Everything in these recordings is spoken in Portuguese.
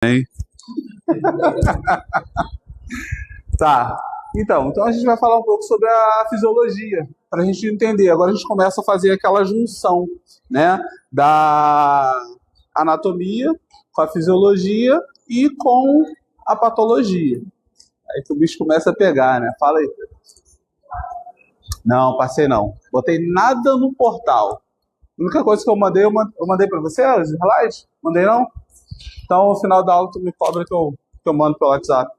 Hein? Tá. Então a gente vai falar um pouco sobre a fisiologia, para a gente entender. Agora a gente começa a fazer aquela junção, né, da anatomia com a fisiologia e com a patologia. Aí que o bicho começa a pegar, né? Fala aí. Não, passei não. Botei nada no portal. A única coisa que eu mandei para você, os slides? Mandei não? Então, no final da aula, tu me cobra que eu mando pelo WhatsApp.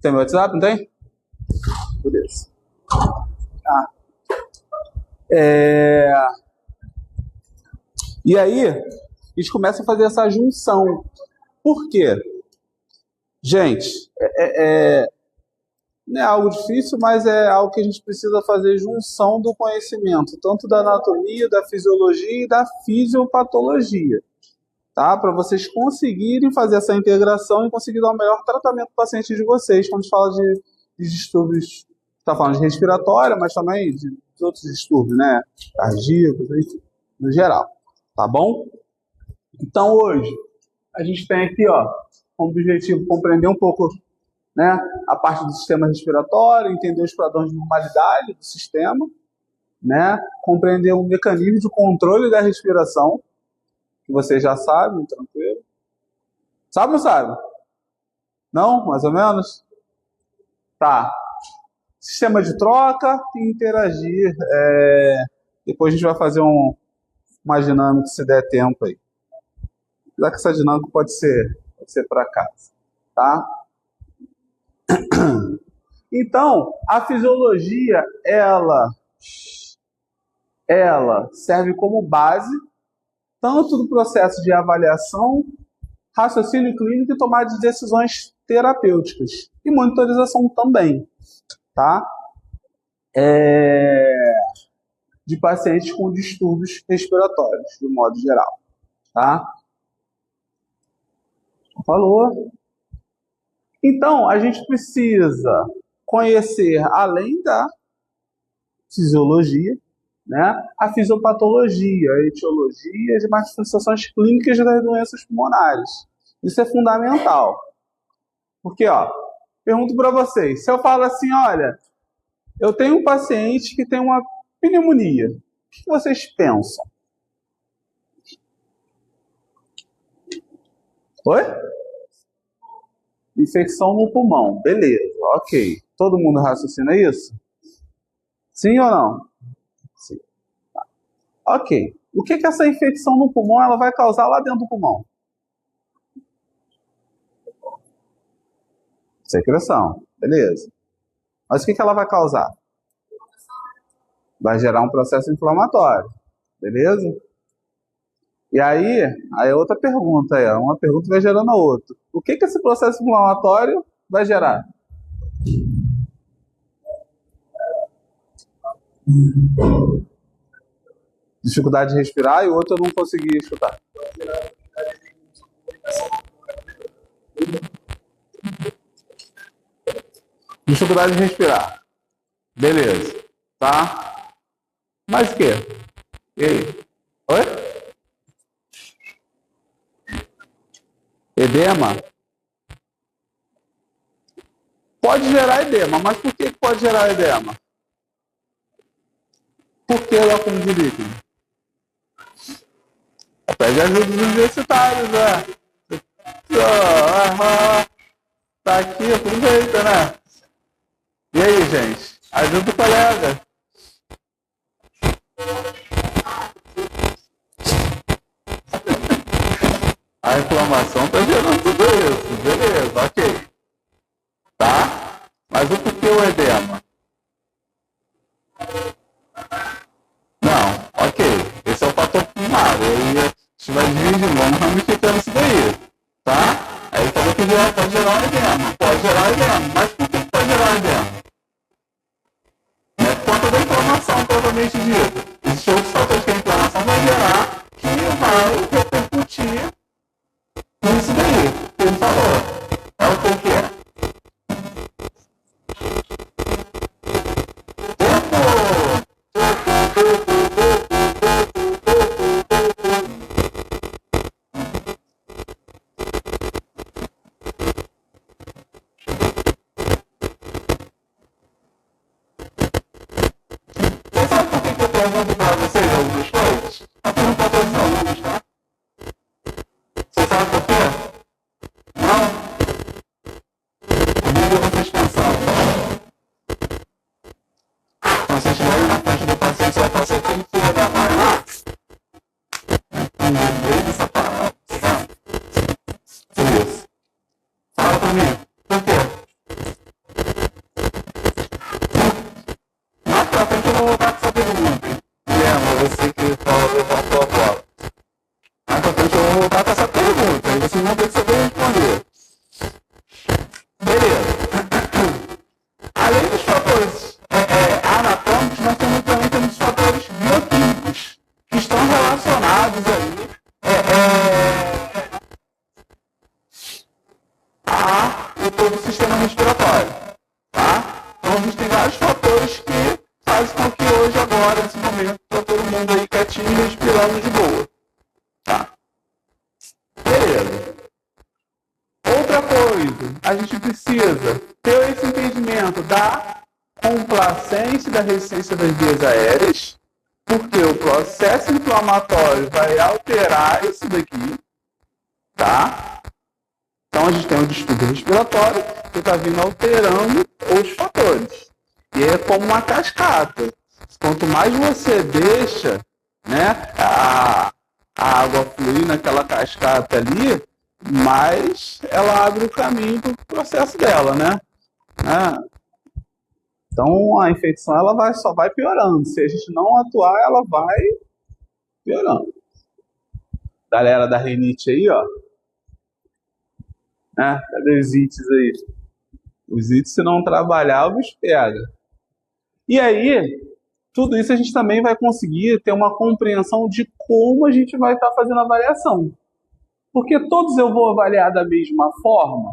Tem meu WhatsApp, não tem? Beleza. E aí, a gente começa a fazer essa junção. Por quê? Gente, não é algo difícil, mas é algo que a gente precisa fazer junção do conhecimento, tanto da anatomia, da fisiologia e da fisiopatologia. Tá? Para vocês conseguirem fazer essa integração e conseguir dar o melhor tratamento para o paciente de vocês, quando a gente fala de distúrbios, está falando de respiratória, mas também de outros distúrbios, né? Cardíacos, enfim, no geral. Tá bom? Então, hoje, a gente tem aqui, ó, como objetivo compreender um pouco, né, a parte do sistema respiratório, entender os padrões de normalidade do sistema, né, compreender um mecanismo de controle da respiração, que vocês já sabem, tranquilo. Sabe ou não sabe? Não? Mais ou menos? Tá. Sistema de troca e interagir. Depois a gente vai fazer uma dinâmica, se der tempo aí. Apesar que essa dinâmica pode ser para casa. Tá? Então, a fisiologia, ela serve como base tanto do processo de avaliação, raciocínio clínico e tomada de decisões terapêuticas. E monitorização também, tá? De pacientes com distúrbios respiratórios, de modo geral, tá? Falou? Então, a gente precisa conhecer, além da fisiologia, né, a fisiopatologia, a etiologia e as manifestações clínicas das doenças pulmonares. Isso é fundamental. Porque, ó, pergunto para vocês, se eu falo assim, olha, eu tenho um paciente que tem uma pneumonia, o que vocês pensam? Oi? Infecção no pulmão, beleza, ok. Todo mundo raciocina isso? Sim ou não? Sim. Ok. O que essa infecção no pulmão ela vai causar lá dentro do pulmão? Secreção, beleza. Mas o que ela vai causar? Vai gerar um processo inflamatório, beleza? E aí outra pergunta, uma pergunta vai gerando a outra. O que esse processo inflamatório vai gerar? Dificuldade de respirar e o outro eu não consegui escutar. Dificuldade de respirar. Beleza. Tá? Mais o quê? E aí? Oi? Edema? Pode gerar edema, mas por que pode gerar edema? Por que o acúmulo de líquido? Pede ajuda dos universitários, né? Tá aqui, aproveita, né? E aí, gente? Ajuda o colega. A inflamação tá gerando tudo isso. Beleza, ok. Tá? Mas o porquê o edema? Não, ok. Esse é o fator primário. Aí a gente vai dividir, vamos ramificando isso daí. Tá? Aí falou que pode gerar um edema. Pode gerar edema. Mas por que pode gerar edema? É por conta da inflamação, provavelmente dito. Existem outros fatores que a inflamação vai gerar que vai repercutir nisso daí. Que ele falou. É o porquê. pergunto para vocês algumas coisas. Aqui não pode os alunos, tá? Você sabe por quê? Não? Comigo vocês pensaram. Quando vocês estiverem na frente do paciente, só o paciente tem que levar mais lá. Essa palavra. Isso. Fala pra mim. Por quê? Mais pra frente eu vou voltar com essa pergunta. Lembra, você que fala levantou a bola. Mais pra frente eu vou voltar com essa pergunta. Aí vocês vão ter que saber responder. Beleza. Além dos fatores anatômicos, nós também temos fatores bioquímicos que estão relacionados aí a todo o sistema respiratório, tá? Então a gente tem vários fatores que fazem com que hoje, agora, nesse momento, tá todo mundo aí quietinho, respirando de boa, tá? Beleza. Outra coisa, a gente precisa ter esse entendimento da complacência e da resistência das vias aéreas, porque o processo inflamatório vai alterar isso daqui, tá? Então a gente tem um distúrbio respiratório que está vindo alterando os fatores. E é como uma cascata. Quanto mais você deixa, né, a água fluir naquela cascata ali, mais ela abre o caminho para o processo dela, né? Então a infecção ela só vai piorando. Se a gente não atuar, ela vai piorando. Galera da rinite aí, ó. Cadê os ites aí? Os ites, se não trabalhar, o bicho pega. E aí, tudo isso a gente também vai conseguir ter uma compreensão de como a gente vai estar fazendo a avaliação. Porque todos eu vou avaliar da mesma forma.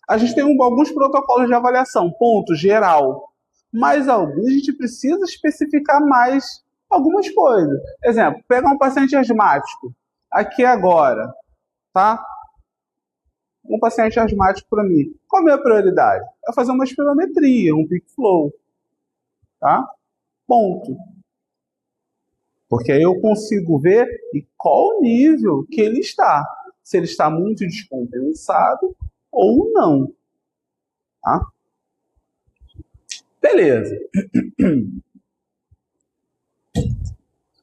A gente tem alguns protocolos de avaliação, ponto geral. Mas alguns a gente precisa especificar mais algumas coisas. Exemplo, pegar um paciente asmático, aqui agora, tá? Um paciente asmático para mim, qual a minha prioridade? É fazer uma espirometria, um peak flow, tá? Ponto. Porque aí eu consigo ver em qual nível que ele está. Se ele está muito descompensado ou não. Tá? Beleza.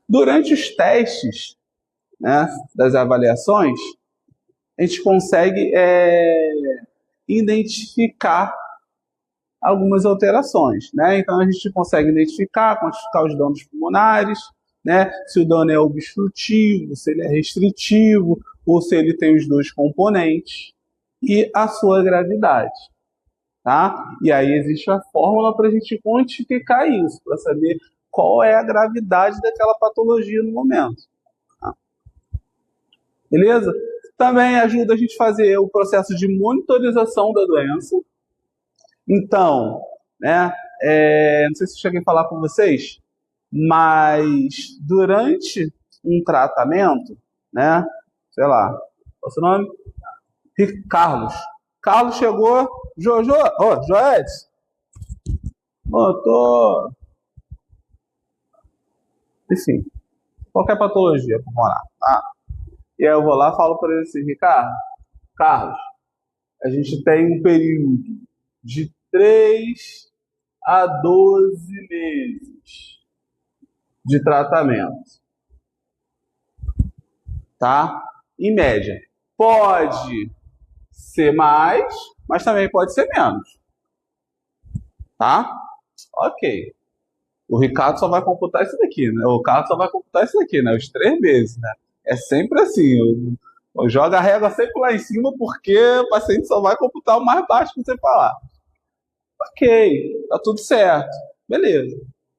Durante os testes, né, das avaliações, a gente consegue identificar algumas alterações, né? Então a gente consegue identificar, quantificar os danos pulmonares, né? Se o dano é obstrutivo, se ele é restritivo, ou se ele tem os dois componentes, e a sua gravidade, tá? E aí existe a fórmula para a gente quantificar isso, para saber qual é a gravidade daquela patologia no momento. Tá? Beleza? Também ajuda a gente a fazer o processo de monitorização da doença. Então, né, não sei se eu cheguei a falar com vocês, mas durante um tratamento, né, sei lá, qual é o seu nome? Carlos. Carlos chegou, Joedes, tô... Enfim, qualquer patologia pulmonar, tá? E aí eu vou lá e falo para ele assim, Carlos, a gente tem um período de 3 a 12 meses de tratamento, tá? Em média. Pode ser mais, mas também pode ser menos, tá? Ok. O Ricardo só vai computar isso daqui, né? O Carlos só vai computar isso daqui, né? Os 3 meses, né? É sempre assim. Eu jogo a régua sempre lá em cima porque o paciente só vai computar o mais baixo que você falar. Ok, tá tudo certo. Beleza.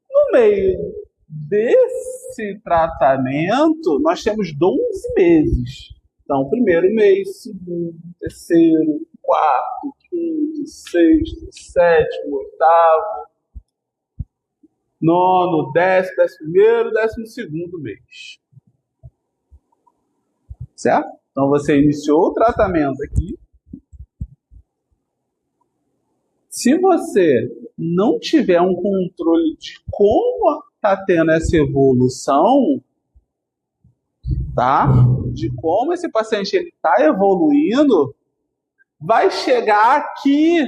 No meio desse tratamento, nós temos 12 meses. Então, primeiro mês, segundo, terceiro, quarto, quinto, sexto, sétimo, oitavo, nono, 11º, 12º mês. Certo? Então, você iniciou o tratamento aqui. Se você não tiver um controle de como está tendo essa evolução, tá? De como esse paciente está evoluindo, vai chegar aqui.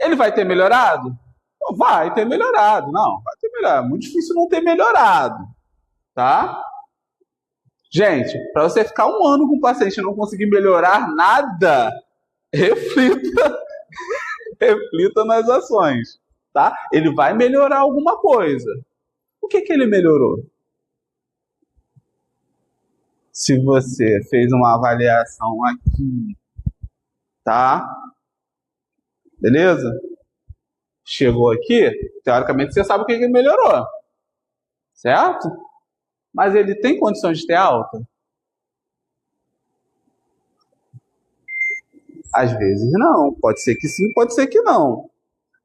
Ele vai ter melhorado? Não vai ter melhorado, não. Vai ter melhorado. É muito difícil não ter melhorado, tá? Gente, para você ficar um ano com o paciente e não conseguir melhorar nada, reflita, reflita nas ações, tá? Ele vai melhorar alguma coisa. O que ele melhorou? Se você fez uma avaliação aqui, tá? Beleza? Chegou aqui, teoricamente você sabe o que ele melhorou, certo? Mas ele tem condições de ter alta? Às vezes não. Pode ser que sim, pode ser que não.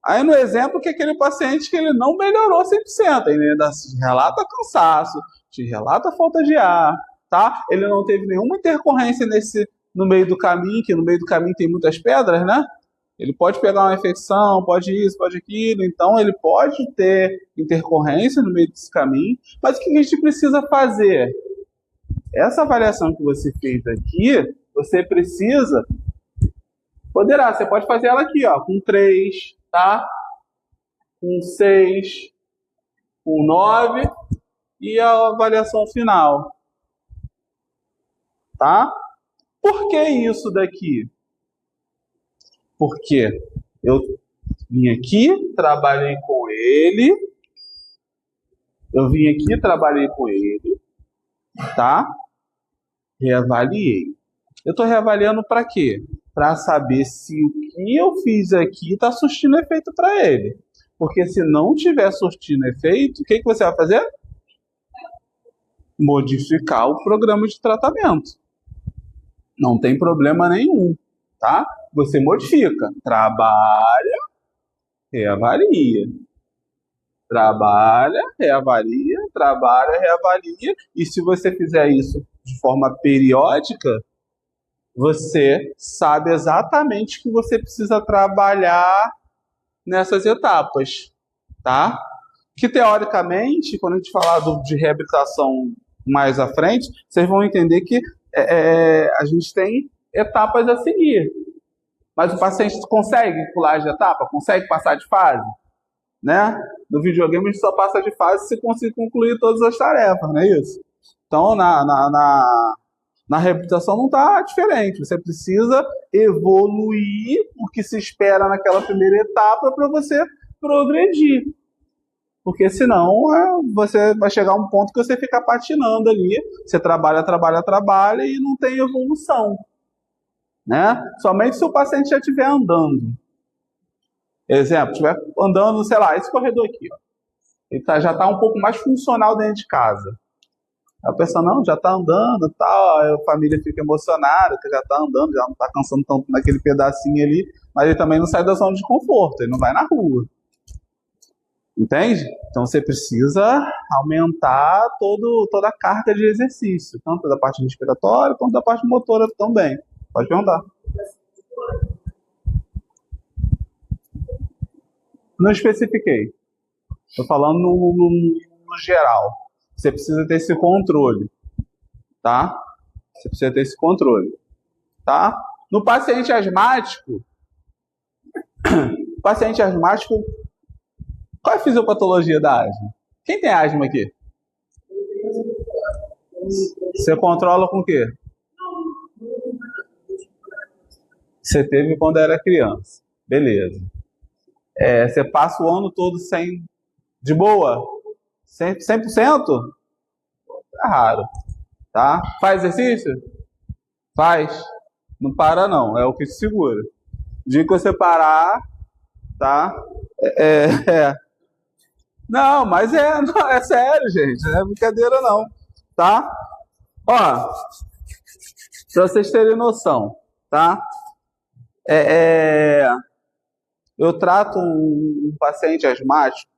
Aí no exemplo que aquele paciente que ele não melhorou 100%, ele ainda relata cansaço, te relata falta de ar, tá? Ele não teve nenhuma intercorrência no meio do caminho, que no meio do caminho tem muitas pedras, né? Ele pode pegar uma infecção, pode isso, pode aquilo, então ele pode ter intercorrência no meio desse caminho. Mas o que a gente precisa fazer? Essa avaliação que você fez aqui, você precisa... você pode fazer ela aqui, ó, com 3, tá? Com 6, com 9 e a avaliação final, tá? Por que isso daqui? Porque eu vim aqui, trabalhei com ele, tá? Reavaliei. Eu estou reavaliando para quê? Para saber se o que eu fiz aqui está surtindo efeito para ele. Porque se não tiver surtindo efeito, o que você vai fazer? Modificar o programa de tratamento. Não tem problema nenhum, tá? Você modifica. Trabalha, reavalia. Trabalha, reavalia, trabalha, reavalia. E se você fizer isso de forma periódica, você sabe exatamente o que você precisa trabalhar nessas etapas, tá? Que teoricamente, quando a gente falar de reabilitação mais à frente, vocês vão entender que a gente tem etapas a seguir. Mas o paciente consegue pular de etapa? Consegue passar de fase? Né? No videogame a gente só passa de fase se conseguir concluir todas as tarefas, não é isso? Então, na reabilitação não está diferente. Você precisa evoluir o que se espera naquela primeira etapa para você progredir. Porque senão você vai chegar a um ponto que você fica patinando ali. Você trabalha e não tem evolução. Né? Somente se o paciente já estiver andando. Exemplo, estiver andando, sei lá, esse corredor aqui. Ó. Ele já está um pouco mais funcional dentro de casa. Aí a pessoa, não, já está andando e tal, a família fica emocionada, que já está andando, já não está cansando tanto naquele pedacinho ali, mas ele também não sai da zona de conforto, ele não vai na rua. Entende? Então você precisa aumentar toda a carga de exercício, tanto da parte respiratória quanto da parte motora também. Pode perguntar. Não especifiquei. Estou falando no geral. Você precisa ter esse controle, tá? Você precisa ter esse controle, tá? No paciente asmático, qual é a fisiopatologia da asma? Quem tem asma aqui? Você controla com o quê? Você teve quando era criança. Beleza. Você passa o ano todo de boa? 100%? É raro. Tá? Faz exercício? Faz. Não para não, é o que te segura. O dia que você parar, tá? Não, mas é sério, gente. Não é brincadeira não, tá? Ó, pra vocês terem noção, tá? Eu trato um paciente asmático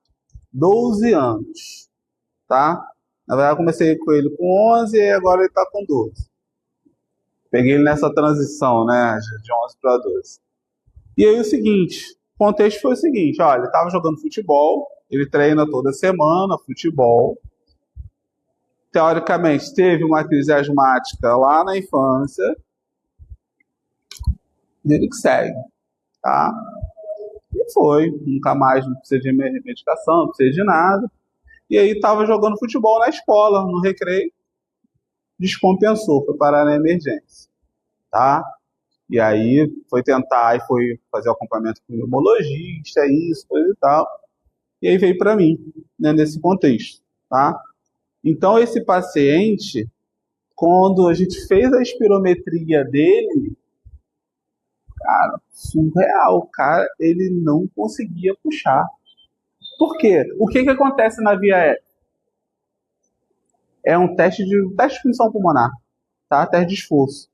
12 anos, tá? Na verdade, eu comecei com ele com 11 e agora ele tá com 12. Peguei ele nessa transição, né, de 11 para 12. E aí o contexto foi o seguinte, olha, ele estava jogando futebol, Ele treina toda semana futebol. Teoricamente, teve uma crise asmática lá na infância. Ele que segue, tá? E foi. Nunca mais não precisa de medicação, não precisa de nada. E aí estava jogando futebol na escola, no recreio. Descompensou, foi parar na emergência, tá? E aí foi tentar, e foi fazer o acompanhamento com o neumologista, isso, coisa e tal. E aí veio para mim, né, nesse contexto, tá? Então esse paciente, quando a gente fez a espirometria dele, cara, surreal, cara, ele não conseguia puxar. Por quê? O que que acontece na via aérea? É um teste de função pulmonar, tá? Teste de esforço.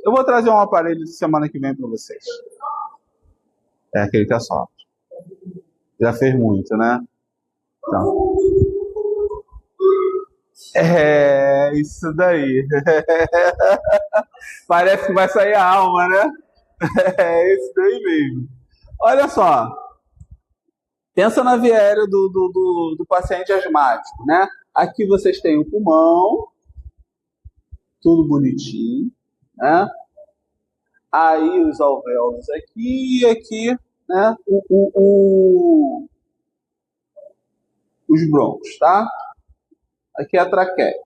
Eu vou trazer um aparelho semana que vem para vocês. É aquele que é soft. Já fez muito, né? Então. É isso daí. Parece que vai sair a alma, né? É isso daí mesmo. Olha só. Pensa na via aérea do paciente asmático, né? Aqui vocês têm o pulmão, tudo bonitinho, né? Aí os alvéolos aqui e aqui, né? Os brônquios, tá? Aqui é a traqueia.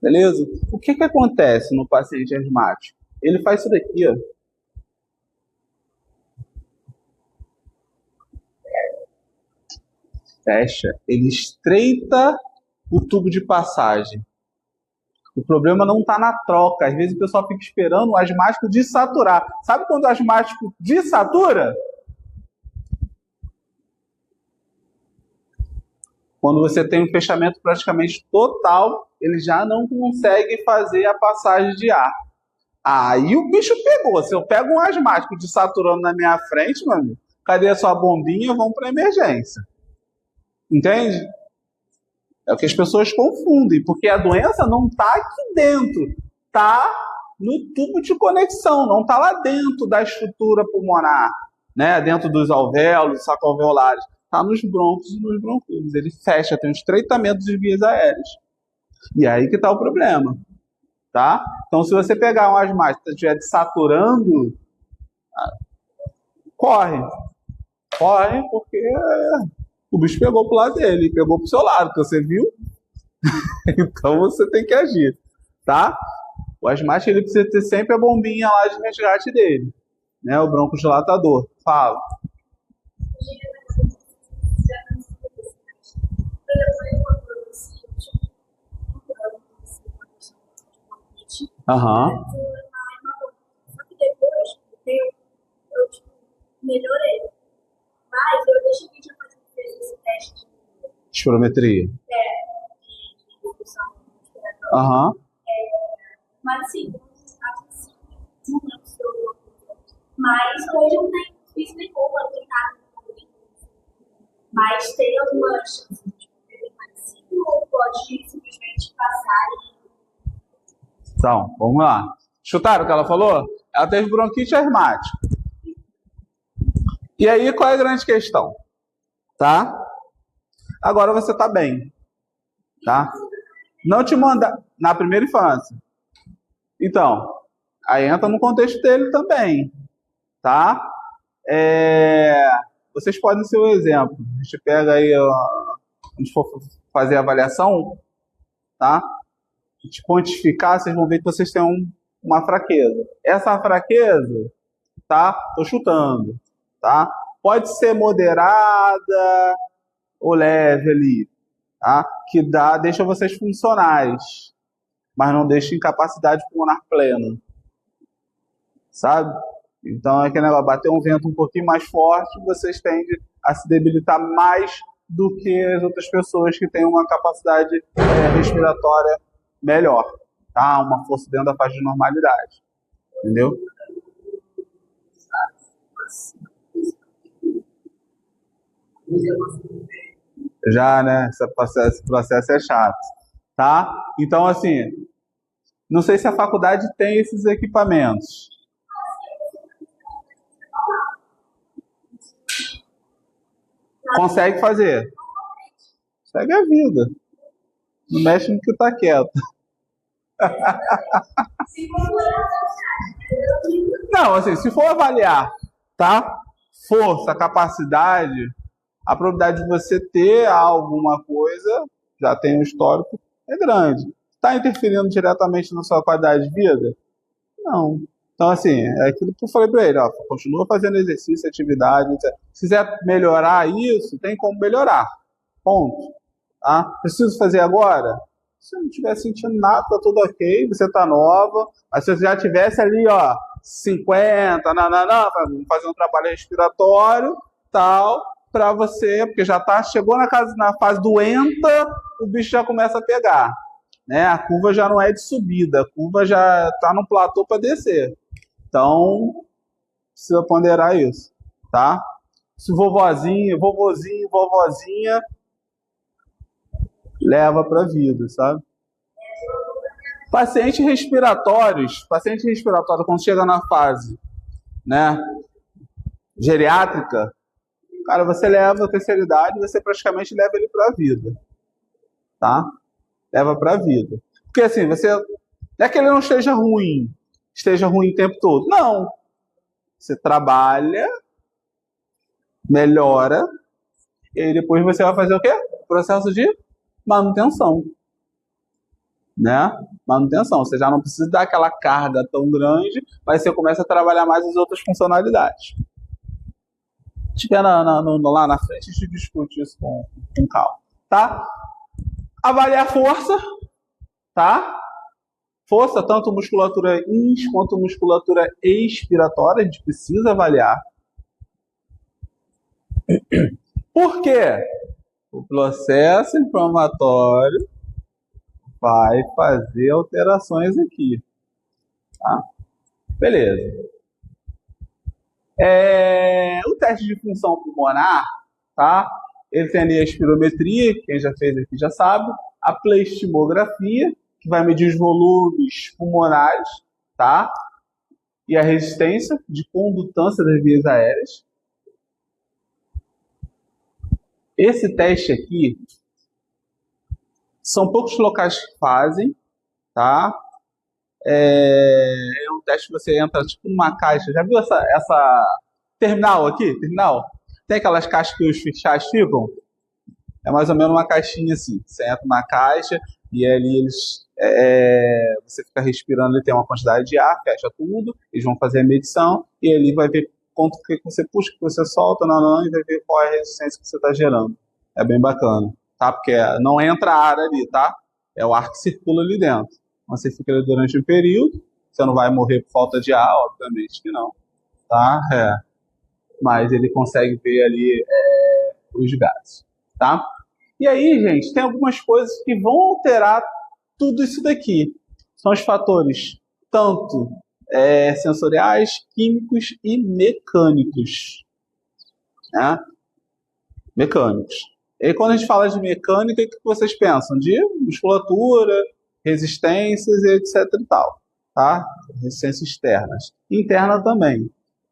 Beleza? O que que acontece no paciente asmático? Ele faz isso daqui, ó. Fecha. Ele estreita o tubo de passagem. O problema não está na troca. Às vezes o pessoal fica esperando o asmático desaturar. Sabe quando o asmático desatura? Quando você tem um fechamento praticamente total, ele já não consegue fazer a passagem de ar. Aí o bicho pegou. Se eu pego um asmático desaturando na minha frente, meu amigo, cadê a sua bombinha? Vamos para emergência. Entende? É o que as pessoas confundem, porque a doença não está aqui dentro, está no tubo de conexão, não está lá dentro da estrutura pulmonar, né? Dentro dos alvéolos, saco-alveolares, está nos brônquios e nos bronquíolos. Ele fecha, tem um estreitamento de vias aéreas. E aí que está o problema, tá? Então, se você pegar um asmático e estiver desaturando, corre, porque o bicho pegou pro lado dele, pegou pro seu lado, que você viu. Então você tem que agir, tá? O asmático ele precisa ter sempre a bombinha lá de resgate dele, né? O broncodilatador. Fala. Aham. Só que depois do tempo eu melhorei. Mas eu deixei que tinha fazer esse teste de Espirometria. de redução respiratória. Aham. Mas assim, não lembro se eu. Mas hoje eu não fiz nenhuma, não tem nada. Mas tem alguma chance de ter parecido ou pode simplesmente passar e. Então, vamos lá. Chutaram o que ela falou? Ela teve bronquite asmática. E aí, qual é a grande questão? Tá? Agora você tá bem. Tá? Não te manda na primeira infância. Então, aí entra no contexto dele também. Tá? Vocês podem ser o exemplo. A gente pega aí, a gente for fazer a avaliação, tá? A gente quantificar, vocês vão ver que vocês têm uma fraqueza. Essa fraqueza, tá? Tô chutando, tá? Pode ser moderada ou leve ali, tá? Que deixa vocês funcionais, mas não deixa incapacidade pulmonar plena, sabe? Então é aquele negócio, bater um vento um pouquinho mais forte, vocês tendem a se debilitar mais do que as outras pessoas que têm uma capacidade respiratória melhor, tá? Uma força dentro da faixa de normalidade, entendeu? Já, né? Esse processo é chato, tá? Então, assim, não sei se a faculdade tem esses equipamentos. Consegue fazer. Segue a vida. Não mexe no que tá quieto. Não, assim, se for avaliar, tá? Força, capacidade, a probabilidade de você ter alguma coisa, já tem um histórico, é grande. Está interferindo diretamente na sua qualidade de vida? Não. Então, assim, é aquilo que eu falei para ele, ó, continua fazendo exercício, atividade, etc. Se quiser melhorar isso, tem como melhorar. Ponto. Tá? Preciso fazer agora? Se você não estiver sentindo nada, tá tudo ok, você tá nova, mas se você já tivesse ali, ó, 50, vamos fazer um trabalho respiratório, tal, para você, porque já chegou na fase doenta, o bicho já começa a pegar, né? A curva já não é de subida, a curva já está no platô para descer. Então, precisa ponderar isso, tá? Se vovozinho, vovozinha, leva para a vida, sabe? Pacientes respiratórios, quando chega na fase, né, geriátrica, cara, você leva a terceira idade, você praticamente leva ele para a vida, tá? Leva para a vida. Porque assim, não é que ele não esteja ruim o tempo todo. Não. Você trabalha, melhora, e aí depois você vai fazer o quê? Processo de manutenção. Né? Manutenção. Você já não precisa dar aquela carga tão grande, mas você começa a trabalhar mais as outras funcionalidades. Se estiver lá na frente, a gente discute isso com calma. Tá? Avaliar força. Tá? Força, tanto musculatura ins quanto musculatura expiratória, a gente precisa avaliar. Por quê? O processo inflamatório vai fazer alterações aqui. Tá? Beleza. O teste de função pulmonar, tá? Ele tem ali a espirometria, quem já fez aqui já sabe, a pleximografia, que vai medir os volumes pulmonares, tá? E a resistência de condutância das vias aéreas. Esse teste aqui, são poucos locais que fazem, tá? É um teste que você entra tipo numa caixa. Já viu essa terminal aqui? Terminal? Tem aquelas caixas que os fichais ficam? É mais ou menos uma caixinha assim. Você entra na caixa e ali você fica respirando, ele tem uma quantidade de ar, fecha tudo, eles vão fazer a medição e ali vai ver quanto que você puxa, que você solta, e vai ver qual é a resistência que você está gerando. É bem bacana, tá? Porque não entra ar ali, tá? É o ar que circula ali dentro. Você fica ali durante um período, você não vai morrer por falta de ar, obviamente que não, tá? Mas ele consegue ver ali os gases, tá? E aí, gente, tem algumas coisas que vão alterar tudo isso daqui. São os fatores tanto sensoriais, químicos e mecânicos, né? Mecânicos. E aí, quando a gente fala de mecânica, o que vocês pensam? De musculatura, resistências e etc e tal, tá? Resistências externas. Interna também.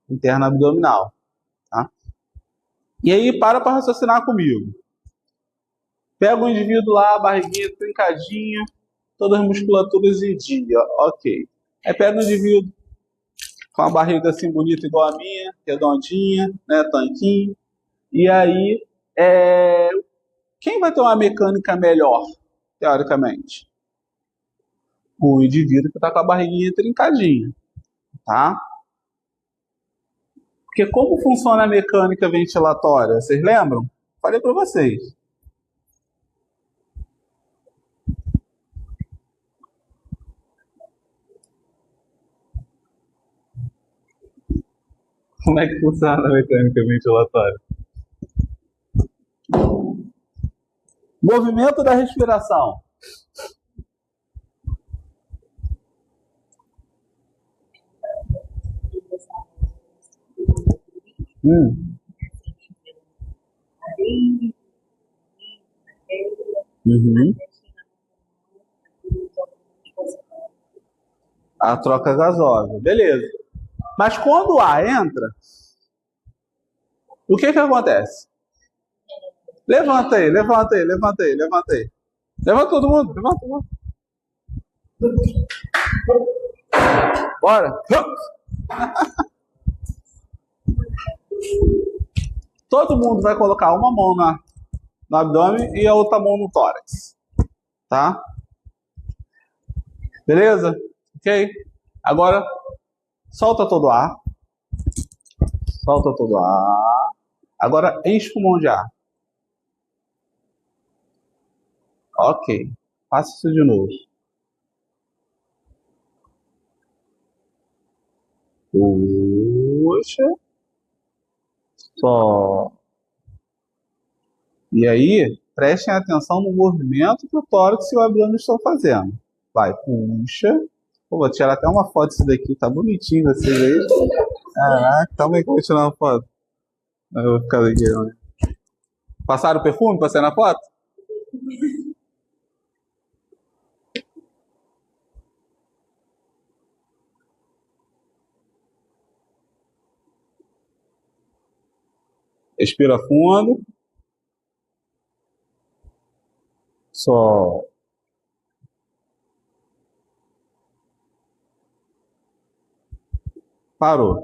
Interna abdominal, tá? E aí, para raciocinar comigo. Pega o indivíduo lá, barriguinha trincadinha, todas as musculaturas em dia, ok. Aí pega o indivíduo com a barriga assim bonita igual a minha, redondinha, né, tanquinho. E aí, quem vai ter uma mecânica melhor, teoricamente? O indivíduo que está com a barriguinha trincadinha, tá? Porque como funciona a mecânica ventilatória? Vocês lembram? Falei para vocês. Como é que funciona a mecânica ventilatória? Movimento da respiração. Uhum. A troca gasosa, beleza. Mas quando o ar entra, o que acontece? Levanta aí, levanta aí, levanta aí, levanta aí. Levanta todo mundo, levanta todo mundo. Bora. Todo mundo vai colocar uma mão no abdômen e a outra mão no tórax. Tá? Beleza? Ok? Agora, solta todo o ar. Solta todo o ar. Agora, enche o pulmão de ar. Ok. Faça isso de novo. Puxa. Só. E aí, prestem atenção no movimento que o tórax e o abdômen estão fazendo. Vai, puxa. Pô, vou tirar até uma foto disso daqui. Tá bonitinho vocês aí. Caraca, calma aí que eu vou tirar uma foto. Eu vou ficar aqui. Né? Passaram o perfume pra sair na foto? Respira fundo. Só. Parou.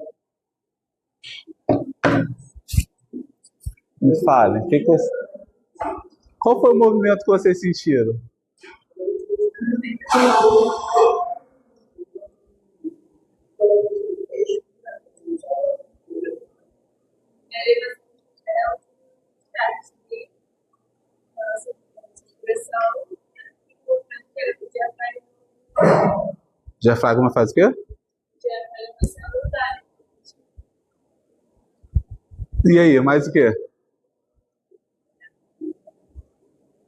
Me fale. Qual foi o movimento que vocês sentiram? Diafragma faz o quê? E aí, mais o quê?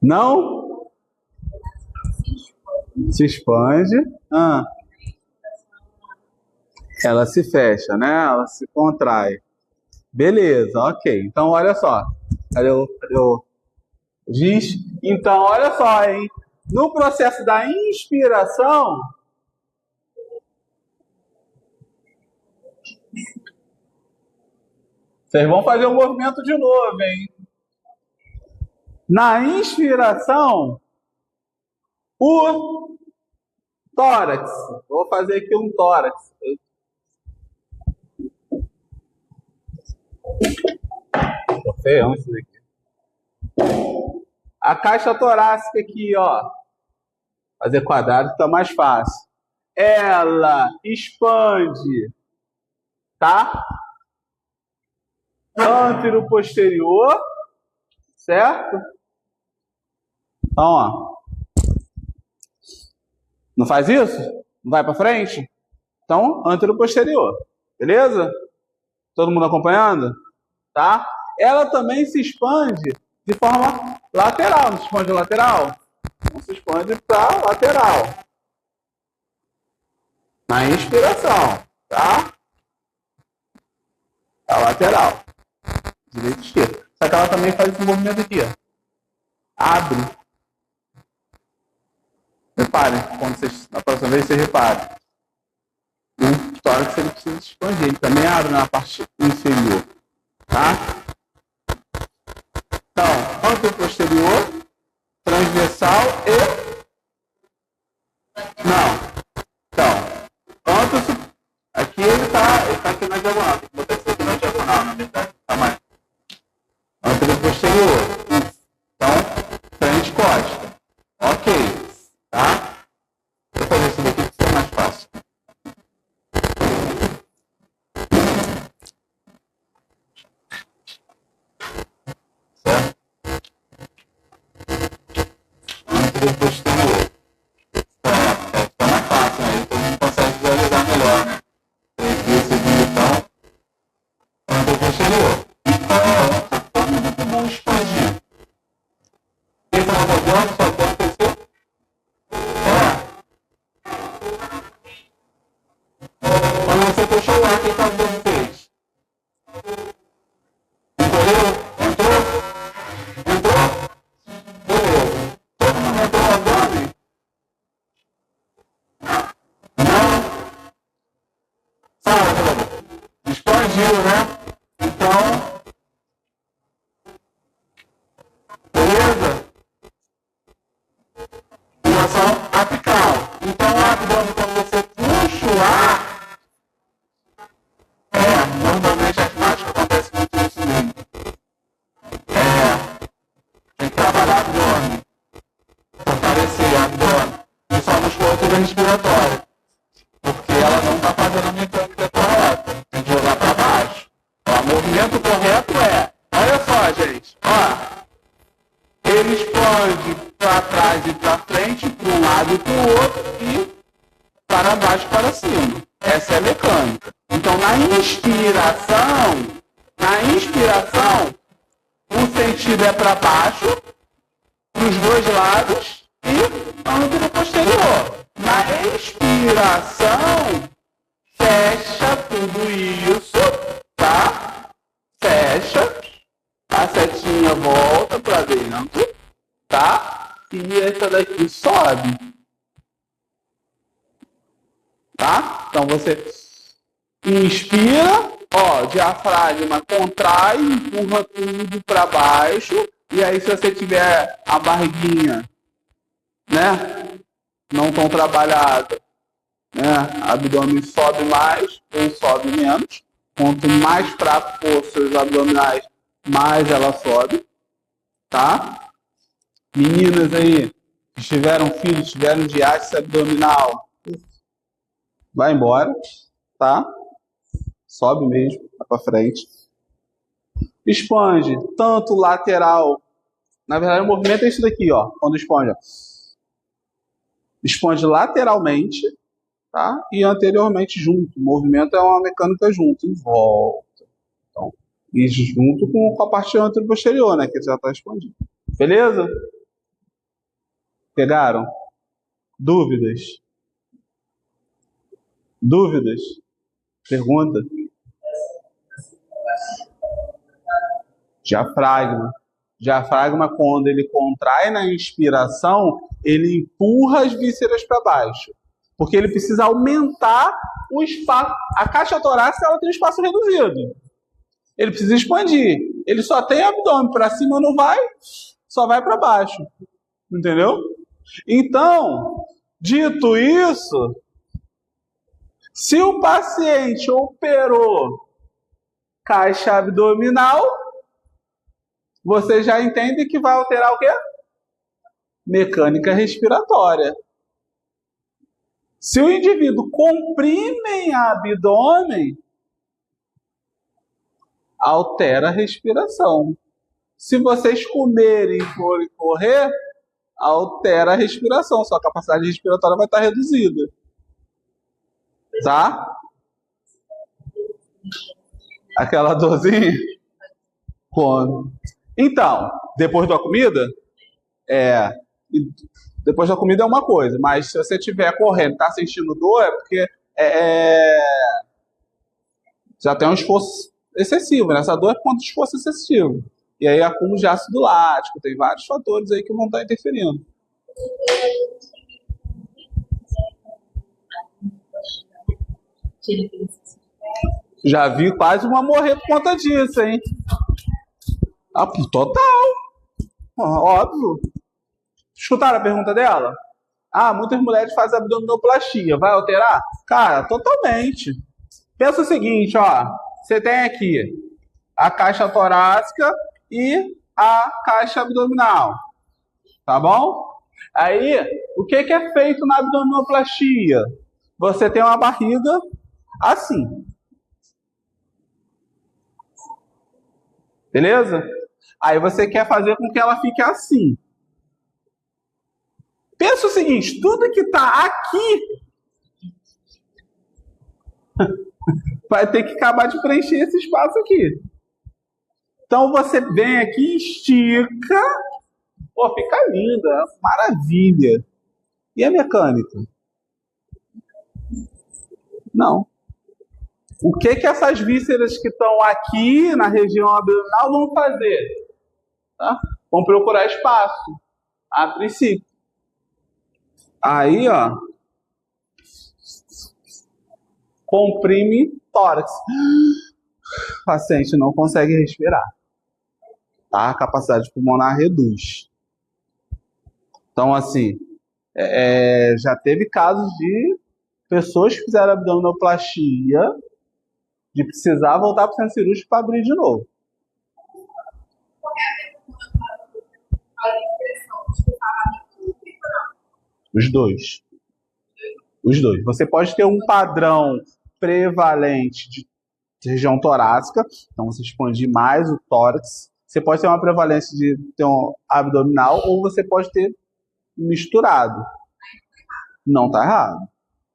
Não? Se expande. Ela se fecha, né? Ela se contrai. Beleza, ok. Então, olha só. Cadê o giz? Então, olha só, hein? No processo da inspiração, vocês vão fazer o movimento de novo, hein? Na inspiração, o tórax. Vou fazer aqui um tórax. Tô feião isso daqui. A caixa torácica aqui, ó. Fazer quadrado fica mais fácil. Ela expande, tá? Antero posterior, certo? Então, ó. Não faz isso? Não vai para frente? Então, antero posterior. Beleza? Todo mundo acompanhando? Tá? Ela também se expande de forma lateral. Não se expande lateral? Não se expande para lateral. Na inspiração, tá? A lateral. Direita e esquerda. Só que ela também faz esse movimento aqui, ó. Abre. Reparem, quando vocês, na próxima vez vocês reparem. O tórax ele precisa se expandir. Ele também abre na parte inferior. Tá? Então, antero posterior, transversal e... Não. Então, antero... Aqui ele tá aqui na diagonal. Vou botar isso aqui na diagonal, na verdade. Tá mais. Antero posterior. Então, frente e costa. Ok. Tá? Vou fazer isso daqui que fica mais fácil. Certo? Antero posterior. Fica mais fácil, né? Todo mundo consegue visualizar melhor, né? Esse aqui, então, antero posterior. Quando o pulmão expandir, entra no abdômen, só pode acontecer. Quando você puxou o ar, o que o abdômen fez? Encolheu? Entrou? Beleza. Todo mundo entrou no abdômen? Não? Expandiu, né? Então, respiratória. Porque ela não está fazendo a mecânica correta. Tem que jogar para baixo. O movimento correto é, olha só, gente, ó, ele expande para trás e para frente, para um lado e para o outro, e para baixo e para cima. Essa é a mecânica. Então, na inspiração, o sentido é para baixo, para os dois lados e ângulo posterior. Na expiração, fecha tudo isso, tá? Fecha, a setinha volta para dentro, tá? E essa daqui sobe, tá? Então você inspira, ó, diafragma contrai, empurra tudo para baixo, e aí se você tiver a barriguinha, né, não tão trabalhada, né, abdômen sobe mais ou sobe menos. Quanto mais fraco for seus abdominais, mais ela sobe, tá? Meninas aí que tiveram filhos, tiveram diástase abdominal, vai embora, tá? Sobe mesmo, vai para frente. Expande tanto lateral. Na verdade, o movimento é isso daqui, ó. Quando expande, ó. Expande lateralmente, tá? E anteriormente junto. O movimento é uma mecânica junto, em volta. Então, e junto com a parte anterior-posterior, né? Que já está expandindo. Beleza? Pegaram? Dúvidas? Dúvidas? Pergunta? Diafragma. Diafragma, quando ele contrai na inspiração, ele empurra as vísceras para baixo. Porque ele precisa aumentar o espaço. A caixa torácica, ela tem um espaço reduzido. Ele precisa expandir. Ele só tem abdômen. Para cima não vai, só vai para baixo. Entendeu? Então, dito isso, se o paciente operou caixa abdominal, você já entende que vai alterar o quê? Mecânica respiratória. Se o indivíduo comprime abdômen, altera a respiração. Se vocês comerem e forem correr, altera a respiração. Sua capacidade respiratória vai estar reduzida. Tá? Aquela dorzinha? Come. Então, depois da comida, depois da comida é uma coisa, mas se você estiver correndo, tá sentindo dor, é porque já tem um esforço excessivo, né? Essa dor é por conta de esforço excessivo. E aí acúmulo de ácido lático, tem vários fatores aí que vão estar interferindo. Já vi quase uma morrer por conta disso, hein? Ah, total. Óbvio. Escutaram a pergunta dela? Ah, muitas mulheres fazem abdominoplastia. Vai alterar? Cara, totalmente. Pensa o seguinte, ó. Você tem aqui a caixa torácica e a caixa abdominal. Tá bom? Aí, o que é feito na abdominoplastia? Você tem uma barriga assim. Beleza? Aí você quer fazer com que ela fique assim. Pensa o seguinte, tudo que está aqui vai ter que acabar de preencher esse espaço aqui. Então você vem aqui, estica, pô, fica linda, maravilha. E a mecânica? Não. O que essas vísceras que estão aqui na região abdominal vão fazer? Tá? Vão procurar espaço, a princípio. Aí, ó, comprime tórax. O paciente não consegue respirar. Tá? A capacidade pulmonar reduz. Então, assim, já teve casos de pessoas que fizeram abdominoplastia de precisar voltar para o centro cirúrgico para abrir de novo. Os dois. Os dois. Você pode ter um padrão prevalente de região torácica, então você expandir mais o tórax. Você pode ter uma prevalência de ter um abdominal, ou você pode ter misturado. Não está errado.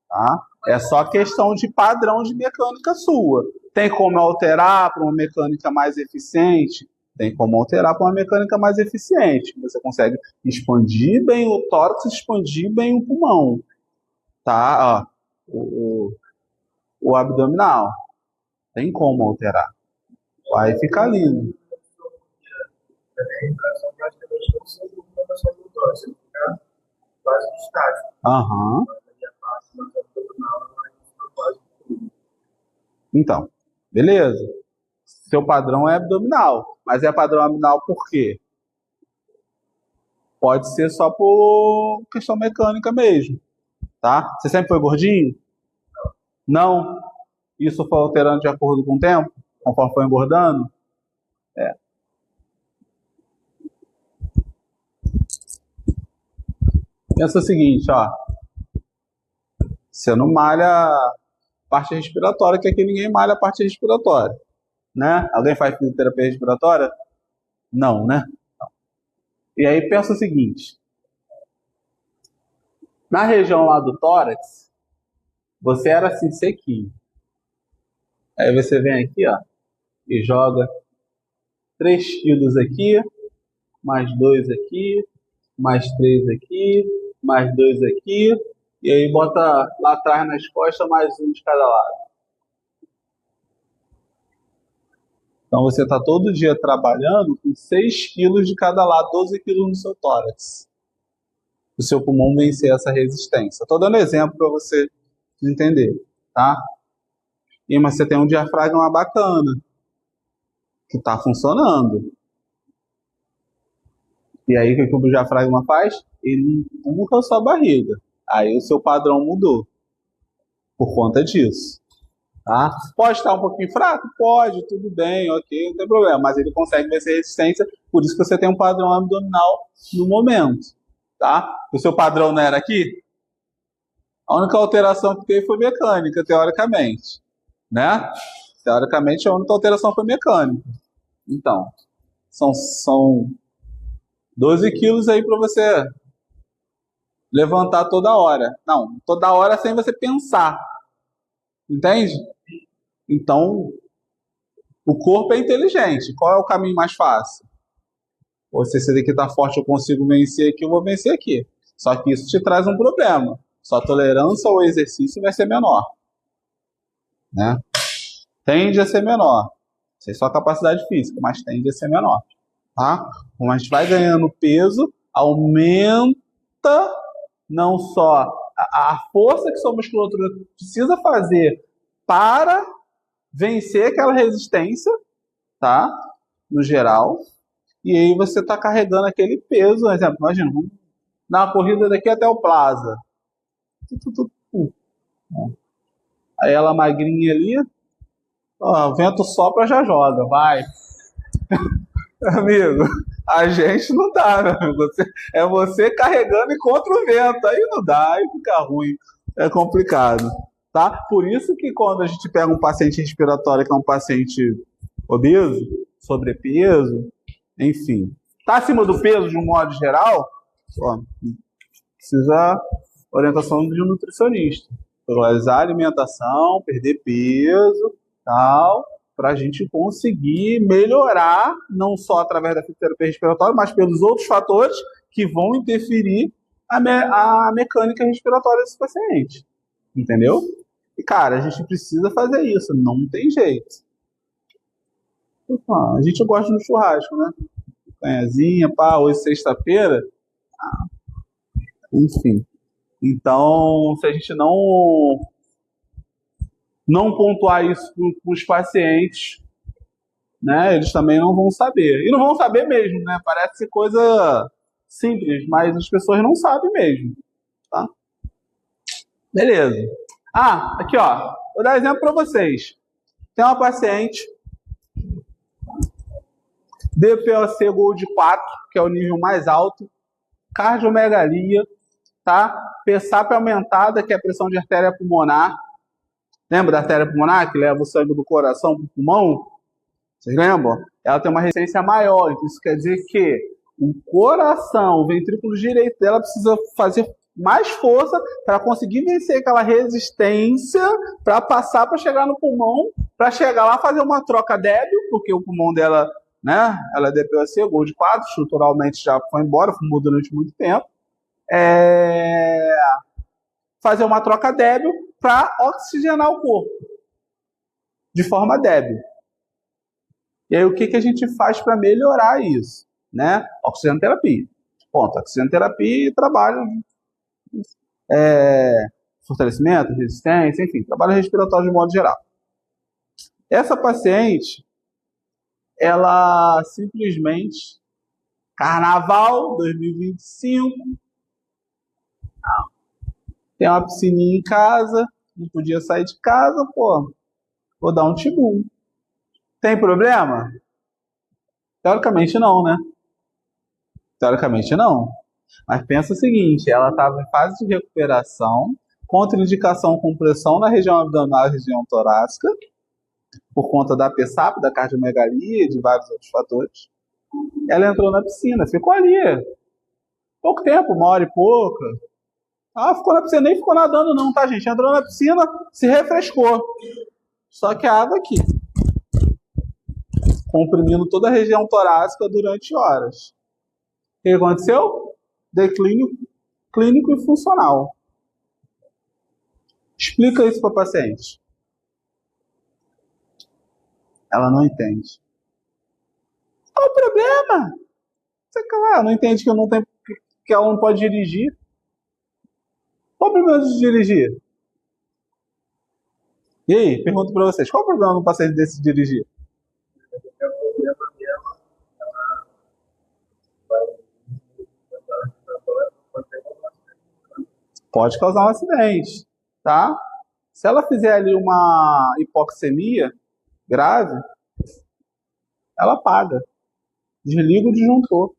Tá? É só questão de padrão de mecânica sua. Tem como alterar para uma mecânica mais eficiente? Tem como alterar para uma mecânica mais eficiente. Você consegue expandir bem o tórax, expandir bem o pulmão. Tá? Ó, o abdominal. Tem como alterar. Vai ficar lindo. Aham. Então, beleza. Seu padrão é abdominal. Mas é padrão abdominal por quê? Pode ser só por questão mecânica mesmo. Tá? Você sempre foi gordinho? Não? Isso foi alterando de acordo com o tempo? Conforme foi engordando? É. Pensa o seguinte, ó. Você não malha a parte respiratória, que aqui ninguém malha a parte respiratória. Né? Alguém faz fisioterapia respiratória? Não, né? Não. E aí pensa o seguinte. Na região lá do tórax, você era assim, sequinho. Aí você vem aqui, ó, e joga 3 quilos aqui, mais 2 aqui, mais 3 aqui, mais 2 aqui, e aí bota lá atrás nas costas mais 1 de cada lado. Então você está todo dia trabalhando com 6 quilos de cada lado, 12 quilos no seu tórax. O seu pulmão vencer essa resistência. Estou dando exemplo para você entender, tá? Mas você tem um diafragma bacana, que está funcionando. E aí o que o diafragma faz? Ele empurra a sua barriga. Aí o seu padrão mudou. Por conta disso. Tá? Pode estar um pouquinho fraco? Pode, tudo bem, ok, não tem problema. Mas ele consegue vencer resistência, por isso que você tem um padrão abdominal no momento. Tá? O seu padrão não era aqui? A única alteração que teve foi mecânica, teoricamente. Né? Teoricamente, a única alteração foi mecânica. Então, são 12 quilos aí para você levantar toda hora. Não, toda hora sem você pensar. Entende? Então, o corpo é inteligente. Qual é o caminho mais fácil? Você, se daqui está forte, eu consigo vencer aqui, eu vou vencer aqui. Só que isso te traz um problema. Sua tolerância ao exercício vai ser menor. Né? Tende a ser menor. Não sei só a capacidade física, mas tende a ser menor. Tá? Como a gente vai ganhando peso, aumenta não só a força que sua musculatura precisa fazer para vencer aquela resistência, tá? No geral. E aí você está carregando aquele peso. Por exemplo, imagina, na corrida daqui até o Plaza. Aí ela magrinha ali, ó, o vento sopra, já joga, vai. Amigo, a gente não dá, meu amigo. É você carregando e contra o vento. Aí não dá, aí fica ruim. É complicado. Tá? Por isso que quando a gente pega um paciente respiratório que é um paciente obeso, sobrepeso, enfim, tá acima do peso de um modo geral, ó, precisa orientação de um nutricionista. Priorizar a alimentação, perder peso, tal, para a gente conseguir melhorar, não só através da fisioterapia respiratória, mas pelos outros fatores que vão interferir a mecânica respiratória desse paciente. Entendeu? E, cara, a gente precisa fazer isso, não tem jeito. A gente gosta de um churrasco, né? Canhazinha, pá, hoje sexta-feira. Enfim. Então, se a gente não pontuar isso para os pacientes, né, eles também não vão saber. E não vão saber mesmo, né? Parece coisa simples, mas as pessoas não sabem mesmo. Tá? Beleza. Aqui, ó. Vou dar exemplo para vocês. Tem uma paciente DPOC Gold 4, que é o nível mais alto, cardiomegalia, tá? PSAP aumentada, que é a pressão de artéria pulmonar. Lembra da artéria pulmonar, que leva o sangue do coração para o pulmão? Vocês lembram? Ela tem uma resistência maior, então isso quer dizer que o coração, o ventrículo direito dela precisa fazer mais força para conseguir vencer aquela resistência, para passar para chegar no pulmão, para chegar lá fazer uma troca débil, porque o pulmão dela, né, ela é DPOC, gol de 4, estruturalmente já foi embora, fumou durante muito tempo. Fazer uma troca débil para oxigenar o corpo de forma débil. E aí o que a gente faz para melhorar isso? Né? Oxigenoterapia. Ponto. Oxigenoterapia e trabalho fortalecimento, resistência, enfim, trabalho respiratório de modo geral. Essa paciente, ela simplesmente, carnaval 2025, tem uma piscininha em casa, não podia sair de casa, pô, vou dar um tibum. Tem problema? Teoricamente não, né? Teoricamente não. Mas pensa o seguinte, ela estava em fase de recuperação, contraindicação com pressão na região abdominal e região torácica, por conta da PSAP, da cardiomegalia e de vários outros fatores. Ela entrou na piscina, ficou ali. Pouco tempo, 1 hora e pouca. Ficou na piscina, nem ficou nadando não, tá, gente? Entrou na piscina, se refrescou. Só que a água aqui, comprimindo toda a região torácica durante horas. O que aconteceu? Declínio clínico e funcional. Explica isso para a paciente. Ela não entende. Qual o problema? Você não entende que ela não pode dirigir. Qual o problema de dirigir? E aí, pergunto para vocês, qual o problema do paciente desse dirigir? Pode causar um acidente, tá? Se ela fizer ali uma hipoxemia grave, ela apaga. Desliga o disjuntor.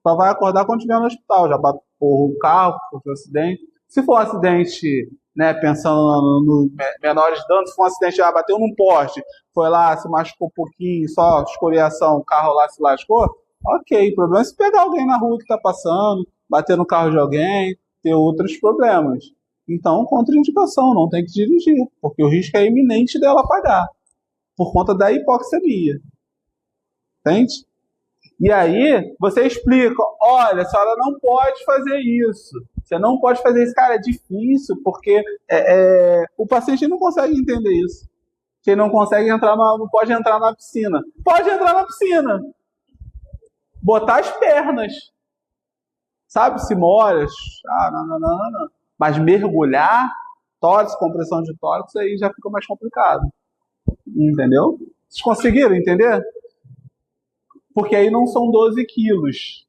Só vai acordar quando estiver no hospital. Já bateu o carro, foi um acidente. Se for um acidente, né, pensando no menores danos, se for um acidente, bateu num poste, foi lá, se machucou um pouquinho, só escoriação, o carro lá se lascou, ok. O problema é se pegar alguém na rua que está passando, bater no carro de alguém, ter outros problemas. Então, contraindicação, não tem que dirigir, porque o risco é iminente dela apagar, por conta da hipoxemia. Entende? E aí, você explica, olha, a senhora não pode fazer isso. Você não pode fazer isso. Cara, é difícil, porque o paciente não consegue entender isso. Ele não consegue não pode entrar na piscina. Pode entrar na piscina. Botar as pernas. Sabe, se moras. Não. Mas mergulhar, tórax, compressão de tórax, aí já fica mais complicado. Entendeu? Vocês conseguiram entender? Porque aí não são 12 quilos.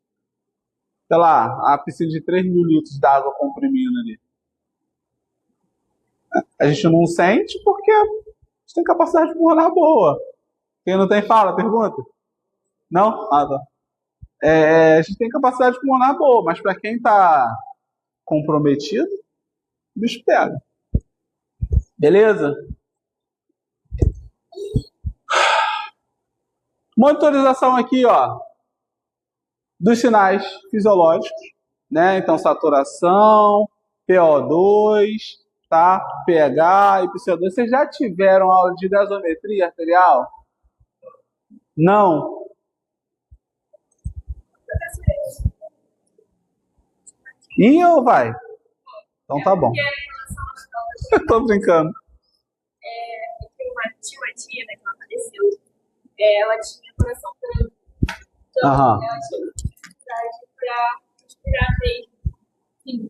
Sei lá, a piscina de 3.000 litros d'água comprimindo ali. A gente não sente porque a gente tem capacidade pulmonar boa. Quem não tem, fala, pergunta. Não? Tá. A gente tem capacidade pulmonar boa, mas para quem está comprometido, o bicho pega. Beleza? Monitorização aqui, ó, dos sinais fisiológicos, né? Então, saturação, PO2, tá? pH e PCO2. Vocês já tiveram aula de gasometria arterial? Não? Ih, ou vai? Então tá bom. Eu tô brincando. Tem uma tia, né, que ela faleceu. Ela tinha coração grande. Então, ela tinha dificuldade para respirar mesmo. Sim,